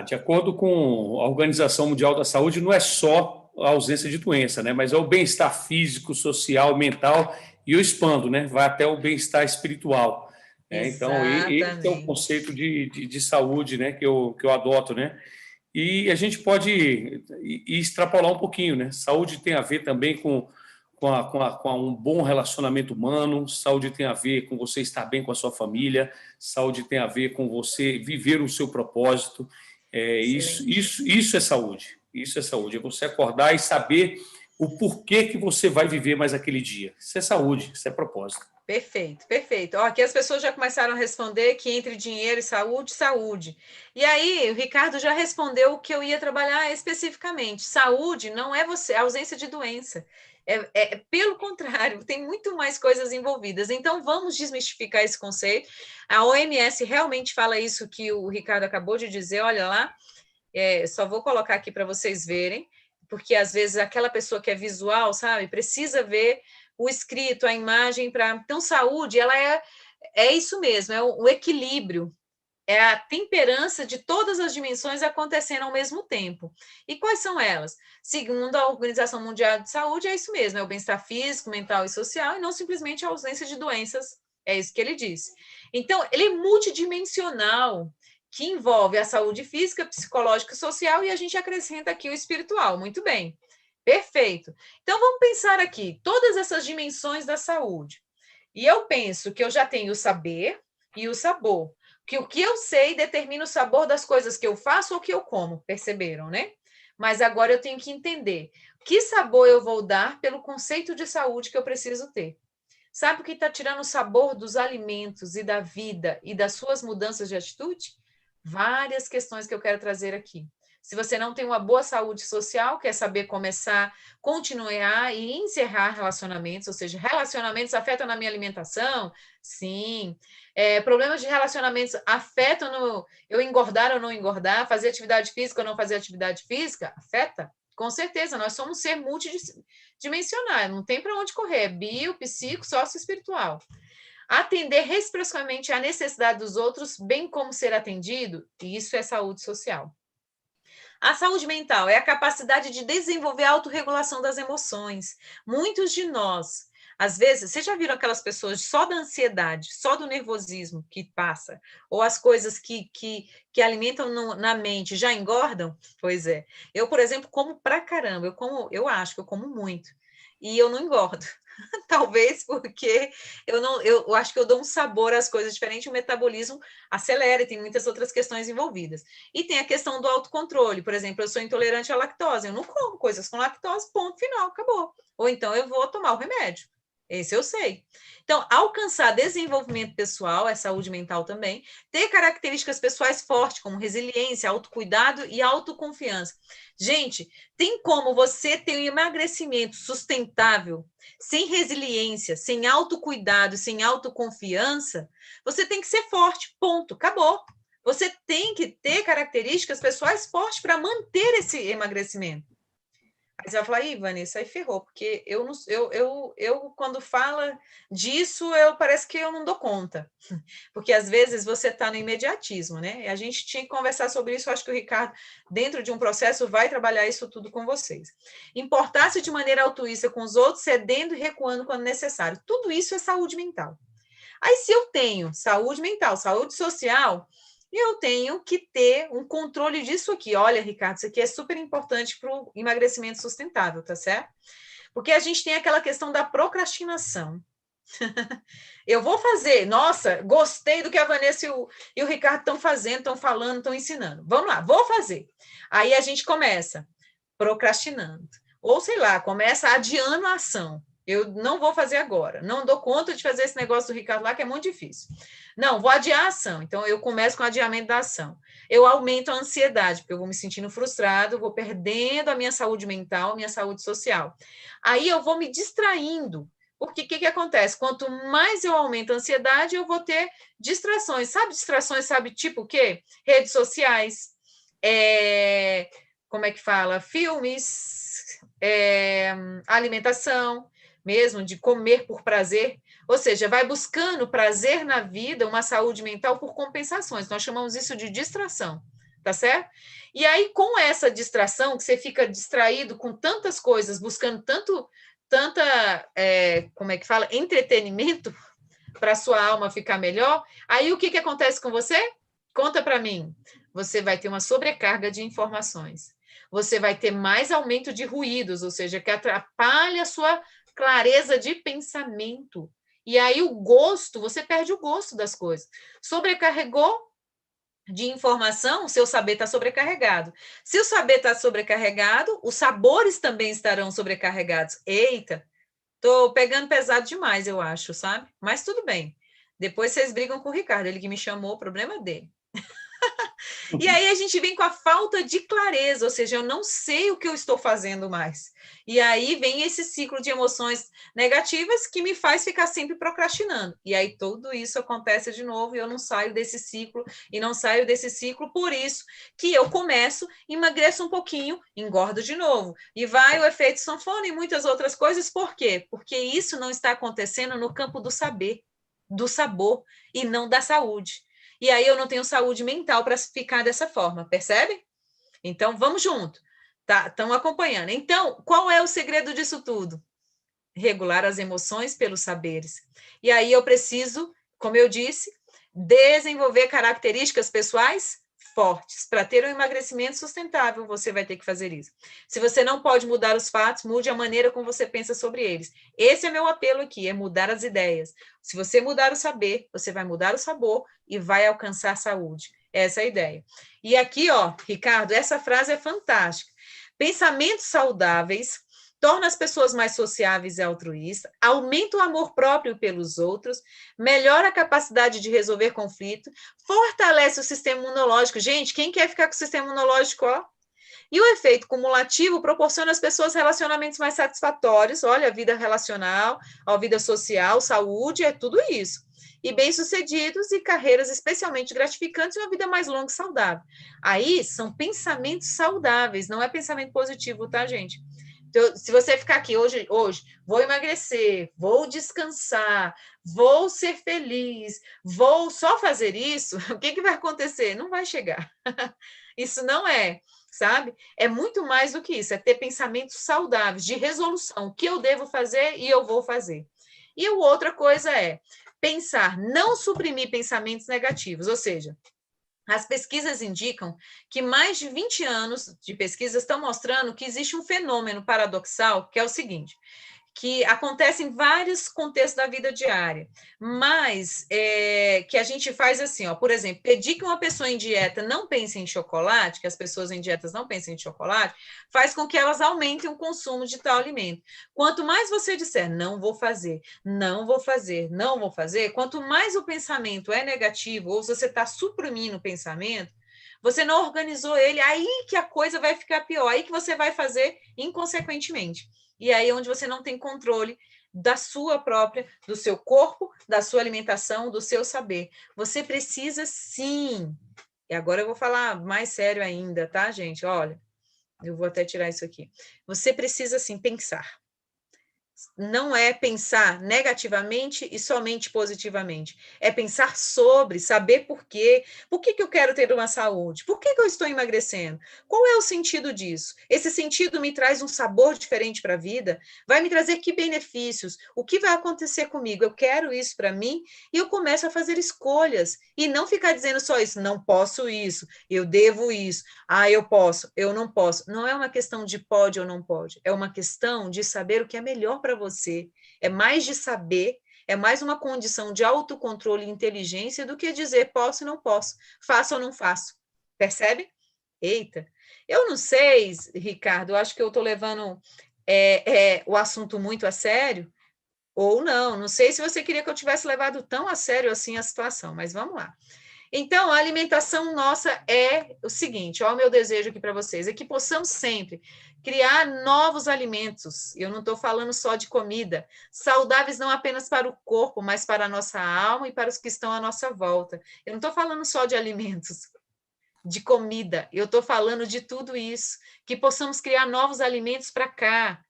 De acordo com a Organização Mundial da Saúde, não é só a ausência de doença, né? Mas é o bem-estar físico, social, mental, e eu expando, né? Vai até o bem-estar espiritual. Então, esse é o conceito de saúde, né? Que eu adoto, né? E a gente pode extrapolar um pouquinho, né? Saúde tem a ver também com um bom relacionamento humano, saúde tem a ver com você estar bem com a sua família, saúde tem a ver com você viver o seu propósito. Isso é saúde. Isso é saúde. É você acordar e saber o porquê que você vai viver mais aquele dia. Isso é saúde, isso é propósito. Perfeito, perfeito. Aqui as pessoas já começaram a responder que entre dinheiro e saúde, saúde. E aí, o Ricardo já respondeu o que eu ia trabalhar especificamente. Saúde não é você, ausência de doença. Pelo contrário, tem muito mais coisas envolvidas. Então, vamos desmistificar esse conceito. A OMS realmente fala isso que o Ricardo acabou de dizer. Olha lá, só vou colocar aqui para vocês verem, porque às vezes aquela pessoa que é visual, sabe, precisa ver o escrito, a imagem. Então, saúde, ela é isso mesmo, é o equilíbrio, é a temperança de todas as dimensões acontecendo ao mesmo tempo. E quais são elas? Segundo a Organização Mundial de Saúde, é isso mesmo, é o bem-estar físico, mental e social, e não simplesmente a ausência de doenças É isso que ele disse. Então, ele é multidimensional, que envolve a saúde física, psicológica e social, e a gente acrescenta aqui o espiritual. Muito bem. Perfeito. Então, vamos pensar aqui, todas essas dimensões da saúde. E eu penso que eu já tenho o saber e o sabor. Que o que eu sei determina o sabor das coisas que eu faço ou que eu como. Perceberam, né? Mas agora eu tenho que entender que sabor eu vou dar pelo conceito de saúde que eu preciso ter. Sabe o que está tirando o sabor dos alimentos e da vida e das suas mudanças de atitude? Várias questões que eu quero trazer aqui. Se você não tem uma boa saúde social, quer saber começar, continuar e encerrar relacionamentos, ou seja, relacionamentos afetam na minha alimentação? Sim. Problemas de relacionamentos afetam no eu engordar ou não engordar, fazer atividade física ou não fazer atividade física? Afeta? Com certeza, nós somos ser multidimensional, não tem para onde correr, é bio, psico, sócio espiritual. Atender reciprocamente à necessidade dos outros, bem como ser atendido, isso é saúde social. A saúde mental é a capacidade de desenvolver a autorregulação das emoções. Muitos de nós, às vezes, vocês já viram aquelas pessoas só da ansiedade, só do nervosismo que passa, ou as coisas que alimentam na mente já engordam? Pois é. Eu, por exemplo, como pra caramba, eu acho que eu como muito, e eu não engordo. Talvez porque eu acho que eu dou um sabor às coisas diferentes, o metabolismo acelera e tem muitas outras questões envolvidas. E tem a questão do autocontrole, por exemplo, eu sou intolerante à lactose, eu não como coisas com lactose, ponto final, acabou. Ou então eu vou tomar o remédio. Esse eu sei. Então, alcançar desenvolvimento pessoal, é saúde mental também, ter características pessoais fortes, como resiliência, autocuidado e autoconfiança. Gente, tem como você ter um emagrecimento sustentável, sem resiliência, sem autocuidado, sem autoconfiança? Você tem que ser forte, ponto, acabou. Você tem que ter características pessoais fortes para manter esse emagrecimento. Aí você vai falar, ih, Vanessa, aí ferrou, porque eu quando fala disso, parece que eu não dou conta. Porque às vezes você está no imediatismo, né? E a gente tinha que conversar sobre isso, eu acho que o Ricardo, dentro de um processo, vai trabalhar isso tudo com vocês. Importar-se de maneira altruísta com os outros, cedendo e recuando quando necessário. Tudo isso é saúde mental. Aí, se eu tenho saúde mental, saúde social, eu tenho que ter um controle disso aqui. Olha, Ricardo, isso aqui é super importante para o emagrecimento sustentável, tá certo? Porque a gente tem aquela questão da procrastinação. Eu vou fazer, nossa, gostei do que a Vanessa e o Ricardo estão fazendo, estão falando, estão ensinando. Vamos lá, vou fazer. Aí a gente começa procrastinando. Ou, sei lá, começa adiando a ação. Eu não vou fazer agora. Não dou conta de fazer esse negócio do Ricardo lá, que é muito difícil. Não, vou adiar a ação. Então, eu começo com o adiamento da ação. Eu aumento a ansiedade, porque eu vou me sentindo frustrado, vou perdendo a minha saúde mental, a minha saúde social. Aí eu vou me distraindo. Porque o que acontece? Quanto mais eu aumento a ansiedade, eu vou ter distrações. Sabe distrações, sabe tipo o quê? Redes sociais, como é que fala? Filmes, alimentação, mesmo de comer por prazer. Ou seja, vai buscando prazer na vida, uma saúde mental por compensações. Nós chamamos isso de distração, tá certo? E aí, com essa distração, que você fica distraído com tantas coisas, buscando como é que fala? Entretenimento para a sua alma ficar melhor. Aí, o que acontece com você? Conta para mim. Você vai ter uma sobrecarga de informações. Você vai ter mais aumento de ruídos, ou seja, que atrapalha a sua clareza de pensamento. E aí o gosto, você perde o gosto das coisas. Sobrecarregou de informação, o seu saber está sobrecarregado. Se o saber está sobrecarregado, os sabores também estarão sobrecarregados. Eita, estou pegando pesado demais, eu acho, sabe? Mas tudo bem. Depois vocês brigam com o Ricardo, ele que me chamou, o problema é dele. E aí a gente vem com a falta de clareza, ou seja, eu não sei o que eu estou fazendo mais. E aí vem esse ciclo de emoções negativas que me faz ficar sempre procrastinando. E aí tudo isso acontece de novo e eu não saio desse ciclo, e não saio desse ciclo, por isso que eu começo, emagreço um pouquinho, engordo de novo. E vai o efeito sanfona e muitas outras coisas. Por quê? Porque isso não está acontecendo no campo do saber, do sabor, e não da saúde. E aí eu não tenho saúde mental para ficar dessa forma, percebe? Então, vamos junto. Tá, estão acompanhando. Então, qual é o segredo disso tudo? Regular as emoções pelos saberes. E aí eu preciso como eu disse, desenvolver características pessoais fortes. Para ter um emagrecimento sustentável, você vai ter que fazer isso. Se você não pode mudar os fatos, mude a maneira como você pensa sobre eles. Esse é meu apelo aqui, é mudar as ideias. Se você mudar o saber, você vai mudar o sabor e vai alcançar saúde. Essa é a ideia. E aqui, ó, Ricardo, essa frase é fantástica. Pensamentos saudáveis torna as pessoas mais sociáveis e altruístas, aumenta o amor próprio pelos outros, melhora a capacidade de resolver conflito, fortalece o sistema imunológico. Gente, quem quer ficar com o sistema imunológico, ó? E o efeito cumulativo proporciona às pessoas relacionamentos mais satisfatórios, olha, a vida relacional, a vida social, saúde, é tudo isso. E bem-sucedidos e carreiras especialmente gratificantes e uma vida mais longa e saudável. Aí são pensamentos saudáveis, não é pensamento positivo, tá, gente? Então, se você ficar aqui hoje, vou emagrecer, vou descansar, vou ser feliz, vou só fazer isso, o que vai acontecer? Não vai chegar. Isso não é, sabe? É muito mais do que isso, é ter pensamentos saudáveis, de resolução, o que eu devo fazer e eu vou fazer. E a outra coisa é pensar, não suprimir pensamentos negativos, ou seja, as pesquisas indicam que mais de 20 anos de pesquisa estão mostrando que existe um fenômeno paradoxal, que é o seguinte, que acontece em vários contextos da vida diária, mas que a gente faz assim, ó, por exemplo, pedir que uma pessoa em dieta não pense em chocolate, que as pessoas em dietas não pensem em chocolate, faz com que elas aumentem o consumo de tal alimento. Quanto mais você disser, não vou fazer, não vou fazer, não vou fazer, quanto mais o pensamento é negativo, ou você está suprimindo o pensamento, você não organizou ele, aí que a coisa vai ficar pior, aí que você vai fazer inconsequentemente. E aí é onde você não tem controle da sua própria, do seu corpo, da sua alimentação, do seu saber. Você precisa sim. E agora eu vou falar mais sério ainda, tá, gente? Olha, eu vou até tirar isso aqui. Você precisa sim pensar. Não é pensar negativamente e somente positivamente. É pensar sobre, saber por quê. Por que eu quero ter uma saúde? Por que eu estou emagrecendo? Qual é o sentido disso? Esse sentido me traz um sabor diferente para a vida? Vai me trazer que benefícios? O que vai acontecer comigo? Eu quero isso para mim? E eu começo a fazer escolhas. E não ficar dizendo só isso, não posso isso, eu devo isso, eu posso, eu não posso. Não é uma questão de pode ou não pode. É uma questão de saber o que é melhor para você, é mais de saber, é mais uma condição de autocontrole e inteligência do que dizer posso ou não posso, faço ou não faço. Percebe? Eita, eu não sei, Ricardo, eu acho que eu estou levando o assunto muito a sério, ou não sei se você queria que eu tivesse levado tão a sério assim a situação, mas vamos lá. Então, a alimentação nossa é o seguinte, ó, o meu desejo aqui para vocês, é que possamos sempre criar novos alimentos, eu não estou falando só de comida, saudáveis não apenas para o corpo, mas para a nossa alma e para os que estão à nossa volta. Eu não estou falando só de alimentos, de comida, eu estou falando de tudo isso, que possamos criar novos alimentos para cá,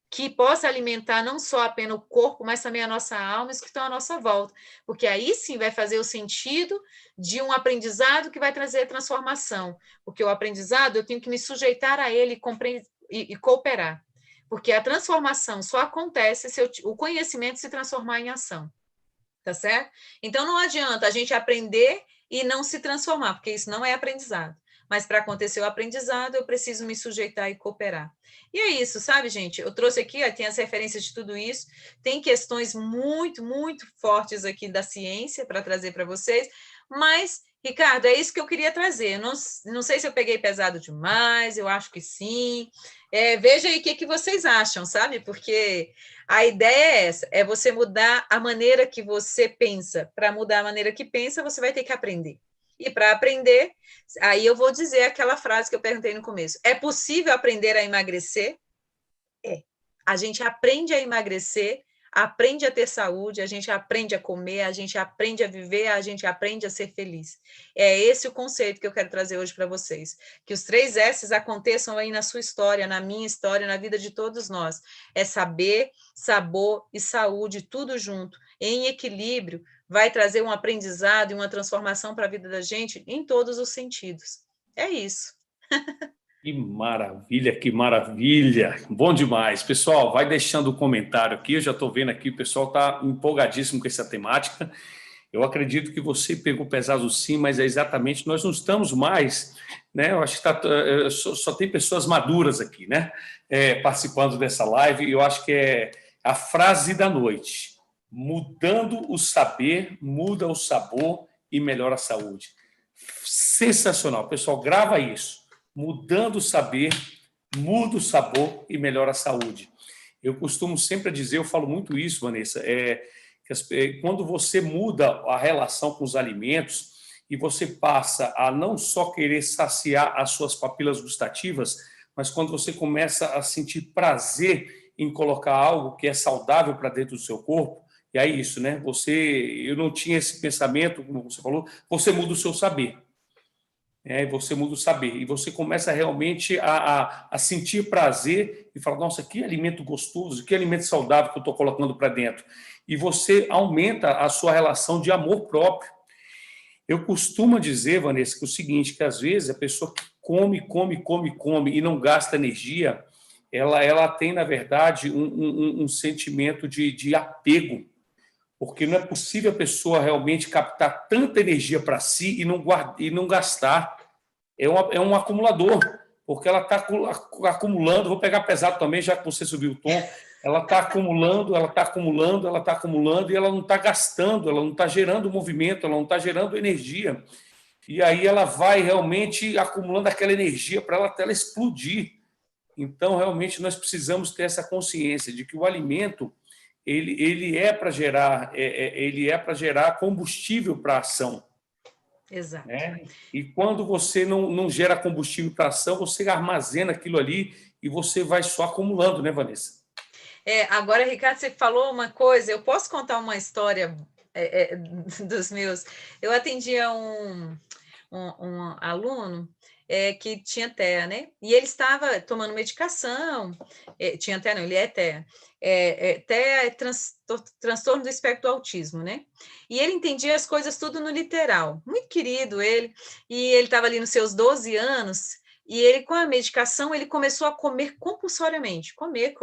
que possa alimentar não só apenas o corpo, mas também a nossa alma e os que estão à nossa volta, porque aí sim vai fazer o sentido de um aprendizado que vai trazer transformação, porque o aprendizado eu tenho que me sujeitar a ele e cooperar, porque a transformação só acontece se o conhecimento se transformar em ação, tá certo? Então não adianta a gente aprender e não se transformar, porque isso não é aprendizado. Mas para acontecer o aprendizado, eu preciso me sujeitar e cooperar. E é isso, sabe, gente? Eu trouxe aqui, tem as referências de tudo isso, tem questões muito, muito fortes aqui da ciência para trazer para vocês, mas, Ricardo, é isso que eu queria trazer. Eu não sei se eu peguei pesado demais, eu acho que sim. Veja aí o que vocês acham, sabe? Porque a ideia é essa, é você mudar a maneira que você pensa. Para mudar a maneira que pensa, você vai ter que aprender. E para aprender, aí eu vou dizer aquela frase que eu perguntei no começo. É possível aprender a emagrecer? É. A gente aprende a emagrecer, aprende a ter saúde, a gente aprende a comer, a gente aprende a viver, a gente aprende a ser feliz. É esse o conceito que eu quero trazer hoje para vocês. Que os 3 S's aconteçam aí na sua história, na minha história, na vida de todos nós. É saber, sabor e saúde, tudo junto, em equilíbrio, vai trazer um aprendizado e uma transformação para a vida da gente em todos os sentidos. É isso. Que maravilha, que maravilha. Bom demais. Pessoal, vai deixando o comentário aqui. Eu já estou vendo aqui, o pessoal está empolgadíssimo com essa temática. Eu acredito que você pegou pesado sim, mas é exatamente, nós não estamos mais, né? Eu acho que só tem pessoas maduras aqui, né? Participando dessa live, e eu acho que é a frase da noite: mudando o saber, muda o sabor e melhora a saúde. Sensacional, pessoal, grava isso. Mudando o saber, muda o sabor e melhora a saúde. Eu costumo sempre dizer, eu falo muito isso, Vanessa, quando você muda a relação com os alimentos e você passa a não só querer saciar as suas papilas gustativas, mas quando você começa a sentir prazer em colocar algo que é saudável para dentro do seu corpo, e é isso, né? Eu não tinha esse pensamento, como você falou, você muda o seu saber. Você muda o saber e você começa realmente a sentir prazer e falar, nossa, que alimento gostoso, que alimento saudável que eu estou colocando para dentro. E você aumenta a sua relação de amor próprio. Eu costumo dizer, Vanessa, que é o seguinte, que às vezes a pessoa que come e não gasta energia, ela tem, na verdade, um sentimento de apego, porque não é possível a pessoa realmente captar tanta energia para si e não gastar. É um acumulador, porque ela está acumulando. Vou pegar pesado também, já que você subiu o tom. Ela está acumulando, e ela não está gastando, ela não está gerando movimento, ela não está gerando energia. E aí ela vai realmente acumulando aquela energia para ela até ela explodir. Então, realmente, nós precisamos ter essa consciência de que o alimento ele é para gerar combustível para a ação. Exato. Né? E quando você não gera combustível para a ação, você armazena aquilo ali e você vai só acumulando, né, Vanessa? Agora, Ricardo, você falou uma coisa, eu posso contar uma história dos meus. Eu atendia um aluno que tinha TEA, né? E ele estava tomando medicação, tinha TEA, não, ele é TEA. TEA é transtorno do espectro do autismo, né? E ele entendia as coisas tudo no literal. Muito querido ele, e ele estava ali nos seus 12 anos, e ele, com a medicação, ele começou a comer compulsoriamente. Comer,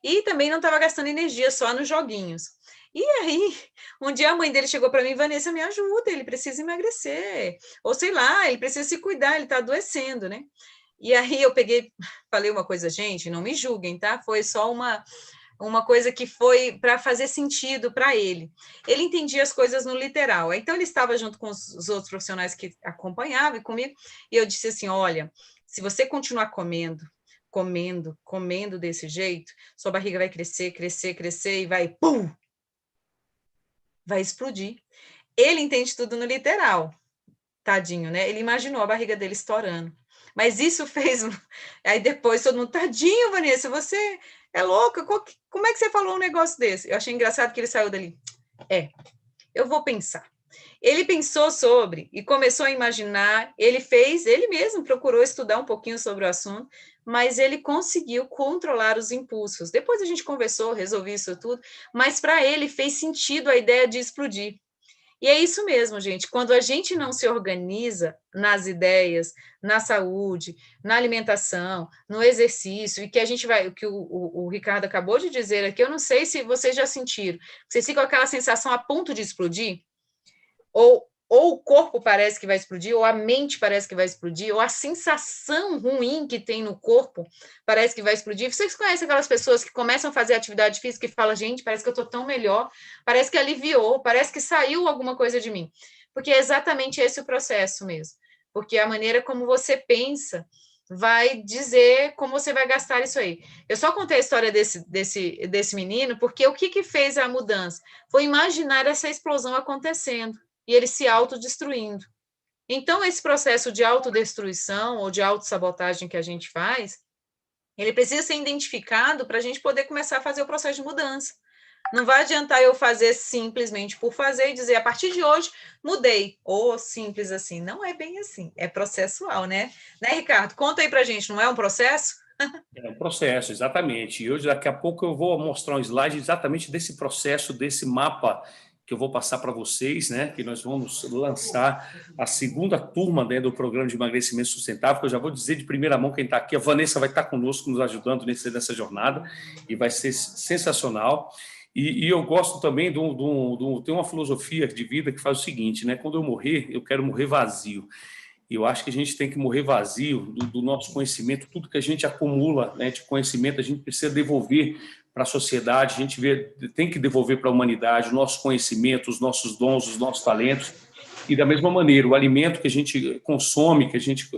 e também não estava gastando energia, só nos joguinhos. E aí, um dia a mãe dele chegou para mim, Vanessa, me ajuda, ele precisa emagrecer. Ou sei lá, ele precisa se cuidar, ele está adoecendo, né? E aí eu peguei, falei uma coisa, gente, não me julguem, tá? Foi só uma coisa que foi para fazer sentido para ele. Ele entendia as coisas no literal. Então, ele estava junto com os outros profissionais que acompanhavam comigo, e eu disse assim, olha, se você continuar comendo desse jeito, sua barriga vai crescer, e vai, pum, vai explodir. Ele entende tudo no literal, tadinho, né? Ele imaginou a barriga dele estourando. Mas isso fez... Aí depois todo mundo, tadinho, Vanessa, você é louca, como é que você falou um negócio desse? Eu achei engraçado que ele saiu dali. Eu vou pensar. Ele pensou sobre e começou a imaginar, ele mesmo procurou estudar um pouquinho sobre o assunto, mas ele conseguiu controlar os impulsos. Depois a gente conversou, resolvi isso tudo, mas para ele fez sentido a ideia de explodir. E é isso mesmo, gente. Quando a gente não se organiza nas ideias, na saúde, na alimentação, no exercício, e que a gente vai, o que o Ricardo acabou de dizer aqui, eu não sei se vocês já sentiram. Vocês ficam com aquela sensação a ponto de explodir? Ou o corpo parece que vai explodir, ou a mente parece que vai explodir, ou a sensação ruim que tem no corpo parece que vai explodir. Vocês conhecem aquelas pessoas que começam a fazer atividade física e falam, gente, parece que eu estou tão melhor, parece que aliviou, parece que saiu alguma coisa de mim. Porque é exatamente esse o processo mesmo. Porque a maneira como você pensa vai dizer como você vai gastar isso aí. Eu só contei a história desse menino, porque o que fez a mudança? Foi imaginar essa explosão acontecendo e ele se autodestruindo. Então, esse processo de autodestruição ou de autossabotagem que a gente faz, ele precisa ser identificado para a gente poder começar a fazer o processo de mudança. Não vai adiantar eu fazer simplesmente por fazer e dizer, a partir de hoje, mudei. Ou simples assim. Não é bem assim. É processual, né? Né, Ricardo? Conta aí para a gente, não é um processo? É um processo, exatamente. E hoje, daqui a pouco, eu vou mostrar um slide exatamente desse processo, desse mapa que eu vou passar para vocês, né? Que nós vamos lançar a segunda turma, né, do programa de emagrecimento sustentável, que eu já vou dizer de primeira mão quem está aqui. A Vanessa vai estar conosco, nos ajudando nessa jornada, e vai ser sensacional. E eu gosto também tem uma filosofia de vida que faz o seguinte, né? Quando eu morrer, eu quero morrer vazio. E eu acho que a gente tem que morrer vazio do nosso conhecimento, tudo que a gente acumula, né, de conhecimento, a gente precisa devolver para a sociedade, a gente tem que devolver para a humanidade o nosso conhecimento, os nossos dons, os nossos talentos. E da mesma maneira, o alimento que a gente consome, que a gente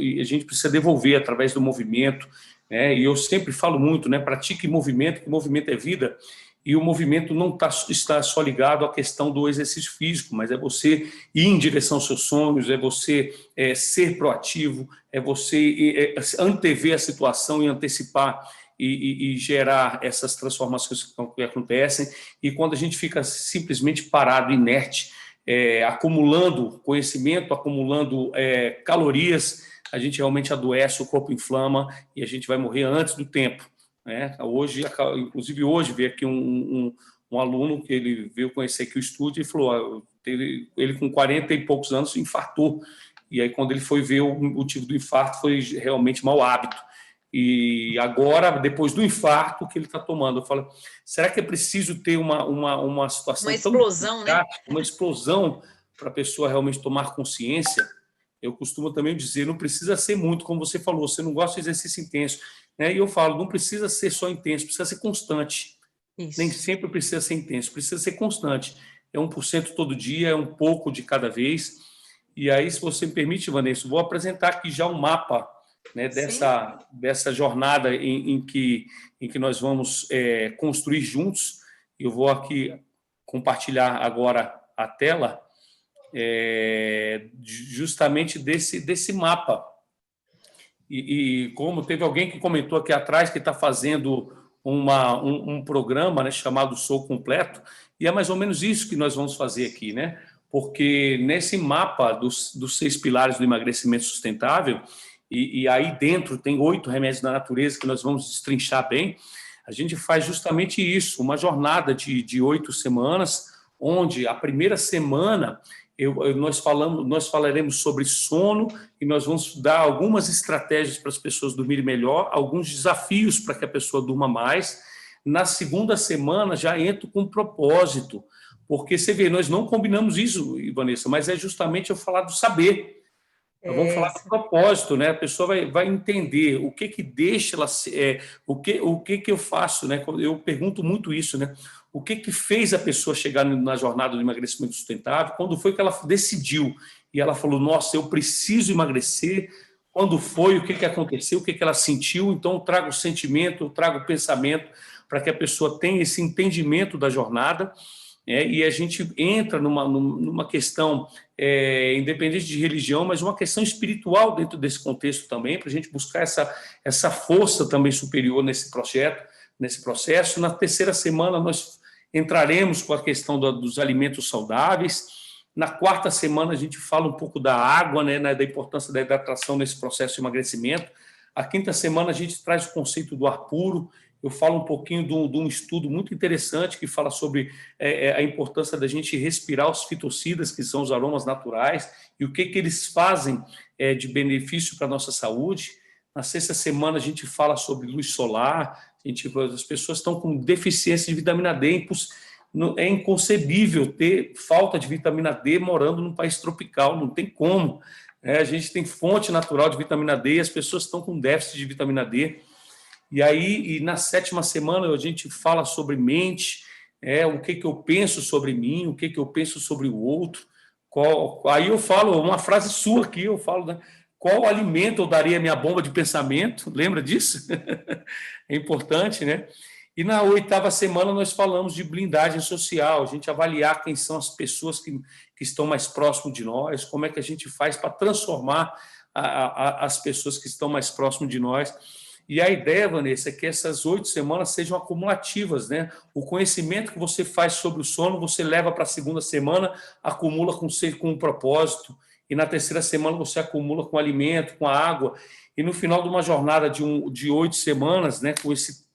precisa devolver através do movimento, né? E eu sempre falo muito, né? Pratique movimento, que movimento é vida. E o movimento não está só ligado à questão do exercício físico, mas é você ir em direção aos seus sonhos, é você ser proativo, é você antever a situação e antecipar e gerar essas transformações que acontecem. E quando a gente fica simplesmente parado, inerte, acumulando conhecimento, acumulando calorias, a gente realmente adoece, o corpo inflama e a gente vai morrer antes do tempo. Né? Hoje, inclusive hoje, veio aqui um aluno que ele veio conhecer aqui o estúdio e falou, ele com 40 e poucos anos infartou. E aí, quando ele foi ver o motivo do infarto, foi realmente mau hábito. E agora, depois do infarto que ele está tomando, eu falo, será que é preciso ter uma situação uma explosão, tão né? uma explosão para a pessoa realmente tomar consciência? Eu costumo também dizer, não precisa ser muito, como você falou, você não gosta de exercício intenso, né? E eu falo, não precisa ser só intenso, precisa ser constante. Nem Isso. sempre precisa ser intenso, precisa ser constante. É 1% todo dia, é um pouco de cada vez. E aí, se você me permite, Vanessa, vou apresentar aqui já um mapa, né, dessa jornada em que nós vamos construir juntos. Eu vou aqui compartilhar agora a tela, justamente desse mapa. E como teve alguém que comentou aqui atrás que está fazendo um programa, né, chamado Sou Completo, e é mais ou menos isso que nós vamos fazer aqui, né? Porque nesse mapa dos 6 pilares do emagrecimento sustentável, e aí dentro tem 8 remédios da natureza que nós vamos destrinchar bem, a gente faz justamente isso, uma jornada de 8 semanas, onde a primeira semana nós falaremos sobre sono e nós vamos dar algumas estratégias para as pessoas dormirem melhor, alguns desafios para que a pessoa durma mais. Na segunda semana já entro com propósito, porque você vê, nós não combinamos isso, Vanessa, mas é justamente eu falar do saber. Nós vamos falar do propósito, né? A pessoa vai entender o que deixa ela, o que eu faço, né? Eu pergunto muito isso, né? O que fez a pessoa chegar na jornada do emagrecimento sustentável? Quando foi que ela decidiu? E ela falou: nossa, eu preciso emagrecer. Quando foi? O que aconteceu? O que ela sentiu? Então, eu trago o sentimento, eu trago o pensamento para que a pessoa tenha esse entendimento da jornada. E a gente entra numa questão independente de religião, mas uma questão espiritual dentro desse contexto também, para a gente buscar essa força também superior nesse processo. Na terceira semana, nós entraremos com a questão dos alimentos saudáveis. Na quarta semana, a gente fala um pouco da água, né, da importância da hidratação nesse processo de emagrecimento. A quinta semana, a gente traz o conceito do ar puro. Eu falo um pouquinho de um estudo muito interessante que fala sobre a importância da gente respirar os fitocidas, que são os aromas naturais, e o que eles fazem de benefício para a nossa saúde. Na sexta semana, a gente fala sobre luz solar. As pessoas estão com deficiência de vitamina D. É inconcebível ter falta de vitamina D morando num país tropical, não tem como. A gente tem fonte natural de vitamina D e as pessoas estão com déficit de vitamina D. E aí, na sétima semana, a gente fala sobre mente, o que eu penso sobre mim, o que eu penso sobre o outro. Aí eu falo uma frase sua aqui, eu falo, né? Qual alimento eu daria à minha bomba de pensamento? Lembra disso? É importante, né? E na oitava semana nós falamos de blindagem social, a gente avaliar quem são as pessoas que estão mais próximo de nós, como é que a gente faz para transformar as pessoas que estão mais próximo de nós. E a ideia, Vanessa, é que essas 8 semanas sejam acumulativas, né? O conhecimento que você faz sobre o sono, você leva para a segunda semana, acumula com um propósito, e na terceira semana você acumula com alimento, com a água, e no final de uma jornada de 8 semanas, né, com essa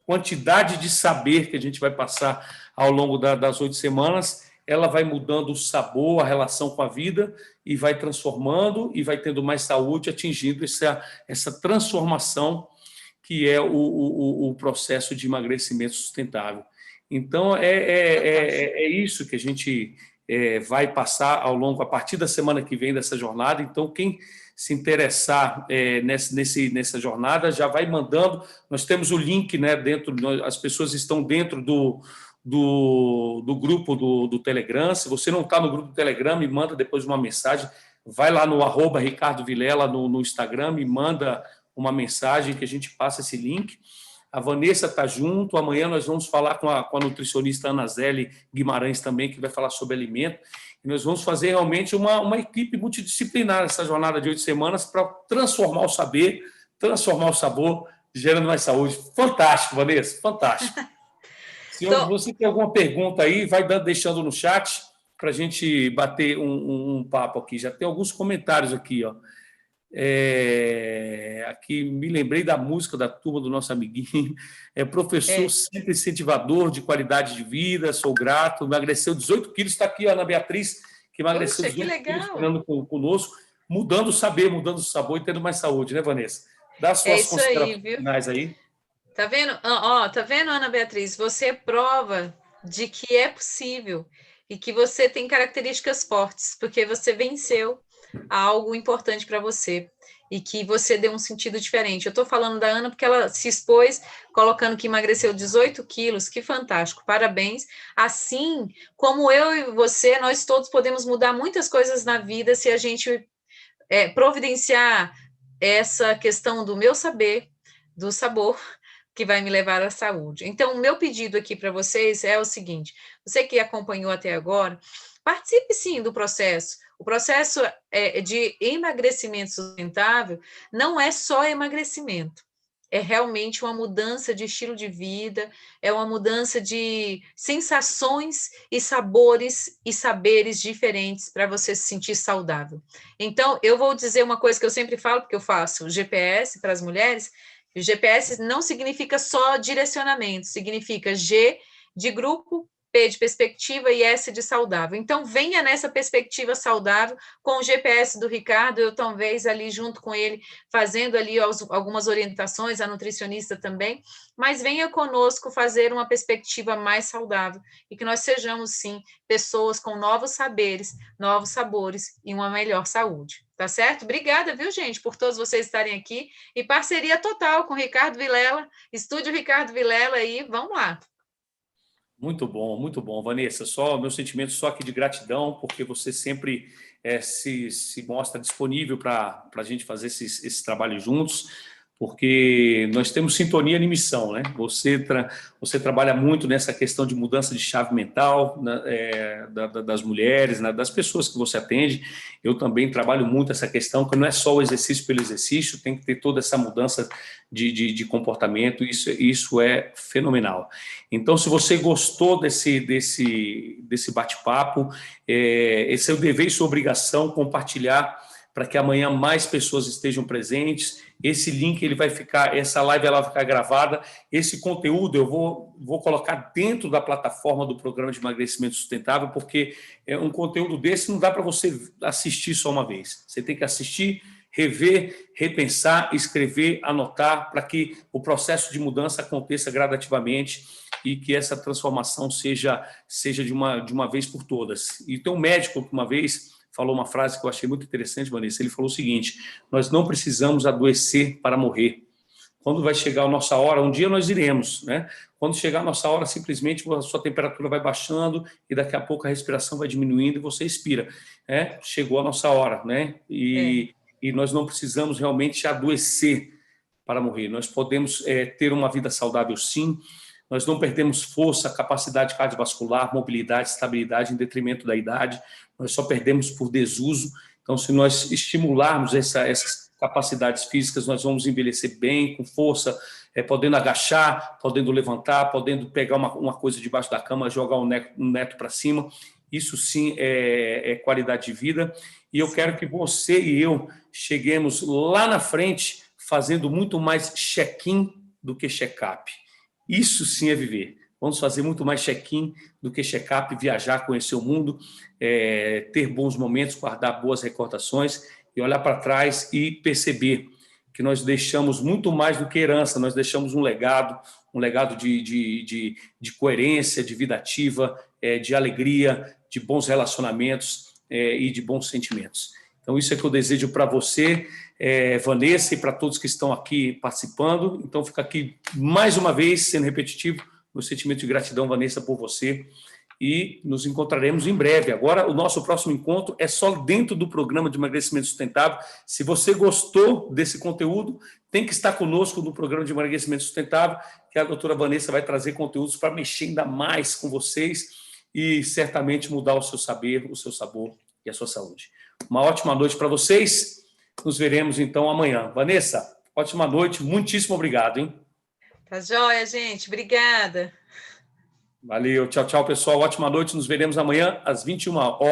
quantidade de saber que a gente vai passar ao longo das 8 semanas, ela vai mudando o sabor, a relação com a vida, e vai transformando, e vai tendo mais saúde, atingindo essa transformação que é o processo de emagrecimento sustentável. Então, é isso que a gente vai passar ao longo, a partir da semana que vem dessa jornada. Então, quem se interessar nessa jornada, já vai mandando. Nós temos o link, né, dentro, as pessoas estão dentro do grupo do Telegram. Se você não está no grupo do Telegram, me manda depois uma mensagem. Vai lá no @Ricardo Vilela no Instagram, me manda uma mensagem que a gente passa esse link. A Vanessa está junto. Amanhã nós vamos falar com a nutricionista Ana Zélie Guimarães também, que vai falar sobre alimento. E nós vamos fazer realmente uma equipe multidisciplinar nessa jornada de 8 semanas para transformar o saber, transformar o sabor, gerando mais saúde. Fantástico, Vanessa, fantástico. Se você tem alguma pergunta aí, vai deixando no chat para a gente bater um papo aqui. Já tem alguns comentários aqui, ó. Aqui me lembrei da música da turma do nosso amiguinho. Professor sempre incentivador de qualidade de vida, sou grato. Emagreceu 18 quilos, está aqui a Ana Beatriz, que emagreceu 18 quilos, falando conosco, mudando o saber, mudando o sabor e tendo mais saúde, né, Vanessa? Dá suas considerações finais aí. Tá vendo? Tá vendo, Ana Beatriz? Você é prova de que é possível e que você tem características fortes, porque você venceu algo importante para você e que você deu um sentido diferente. Eu estou falando da Ana porque ela se expôs colocando que emagreceu 18 quilos, que fantástico, parabéns. Assim como eu e você, nós todos podemos mudar muitas coisas na vida se a gente providenciar essa questão do meu saber, do sabor, que vai me levar à saúde. Então, o meu pedido aqui para vocês é o seguinte: você que acompanhou até agora, participe sim do processo. O processo de emagrecimento sustentável não é só emagrecimento, é realmente uma mudança de estilo de vida, é uma mudança de sensações e sabores e saberes diferentes para você se sentir saudável. Então, eu vou dizer uma coisa que eu sempre falo, porque eu faço GPS para as mulheres. O GPS não significa só direcionamento, significa G de grupo, P de perspectiva e S de saudável. Então, venha nessa perspectiva saudável com o GPS do Ricardo, eu talvez ali junto com ele, fazendo ali algumas orientações, a nutricionista também, mas venha conosco fazer uma perspectiva mais saudável e que nós sejamos, sim, pessoas com novos saberes, novos sabores e uma melhor saúde. Tá certo? Obrigada, viu, gente, por todos vocês estarem aqui e parceria total com o Ricardo Vilela, Estúdio Ricardo Vilela aí, vamos lá. Muito bom, Vanessa. Só meu sentimento só aqui de gratidão, porque você sempre se mostra disponível para a gente fazer esse trabalho juntos, porque nós temos sintonia e missão, né? Você trabalha muito nessa questão de mudança de chave mental, né, das mulheres, né, das pessoas que você atende. Eu também trabalho muito essa questão, que não é só o exercício pelo exercício, tem que ter toda essa mudança de comportamento, isso é fenomenal. Então, se você gostou desse bate-papo, esse é o dever e sua obrigação compartilhar para que amanhã mais pessoas estejam presentes. Esse link, essa live ela vai ficar gravada. Esse conteúdo eu vou colocar dentro da plataforma do Programa de Emagrecimento Sustentável, porque um conteúdo desse não dá para você assistir só uma vez. Você tem que assistir, rever, repensar, escrever, anotar, para que o processo de mudança aconteça gradativamente e que essa transformação seja de uma vez por todas. E tem um médico que uma vez falou uma frase que eu achei muito interessante, Vanessa. Ele falou o seguinte: nós não precisamos adoecer para morrer. Quando vai chegar a nossa hora, um dia nós iremos, né? Quando chegar a nossa hora, simplesmente a sua temperatura vai baixando e daqui a pouco a respiração vai diminuindo e você expira. Chegou a nossa hora, né? E nós não precisamos realmente adoecer para morrer. Nós podemos ter uma vida saudável, sim. Nós não perdemos força, capacidade cardiovascular, mobilidade, estabilidade em detrimento da idade. Nós só perdemos por desuso. Então, se nós estimularmos essas capacidades físicas, nós vamos envelhecer bem, com força, podendo agachar, podendo levantar, podendo pegar uma coisa debaixo da cama, jogar um neto para cima. Isso sim é qualidade de vida. E eu quero que você e eu cheguemos lá na frente fazendo muito mais check-in do que check-up. Isso sim é viver. Vamos fazer muito mais check-in do que check-up, viajar, conhecer o mundo, ter bons momentos, guardar boas recordações e olhar para trás e perceber que nós deixamos muito mais do que herança, nós deixamos um legado, um legado de coerência, de vida ativa, de alegria, de bons relacionamentos e de bons sentimentos. Então, isso é que eu desejo para você, Vanessa, e para todos que estão aqui participando. Então, fica aqui, mais uma vez, sendo repetitivo, meu sentimento de gratidão, Vanessa, por você. E nos encontraremos em breve. Agora, o nosso próximo encontro é só dentro do programa de emagrecimento sustentável. Se você gostou desse conteúdo, tem que estar conosco no programa de emagrecimento sustentável, que a doutora Vanessa vai trazer conteúdos para mexer ainda mais com vocês e certamente mudar o seu saber, o seu sabor e a sua saúde. Uma ótima noite para vocês. Nos veremos, então, amanhã. Vanessa, ótima noite. Muitíssimo obrigado, hein? Tá joia, gente. Obrigada. Valeu. Tchau, tchau, pessoal. Ótima noite. Nos veremos amanhã às 21 horas.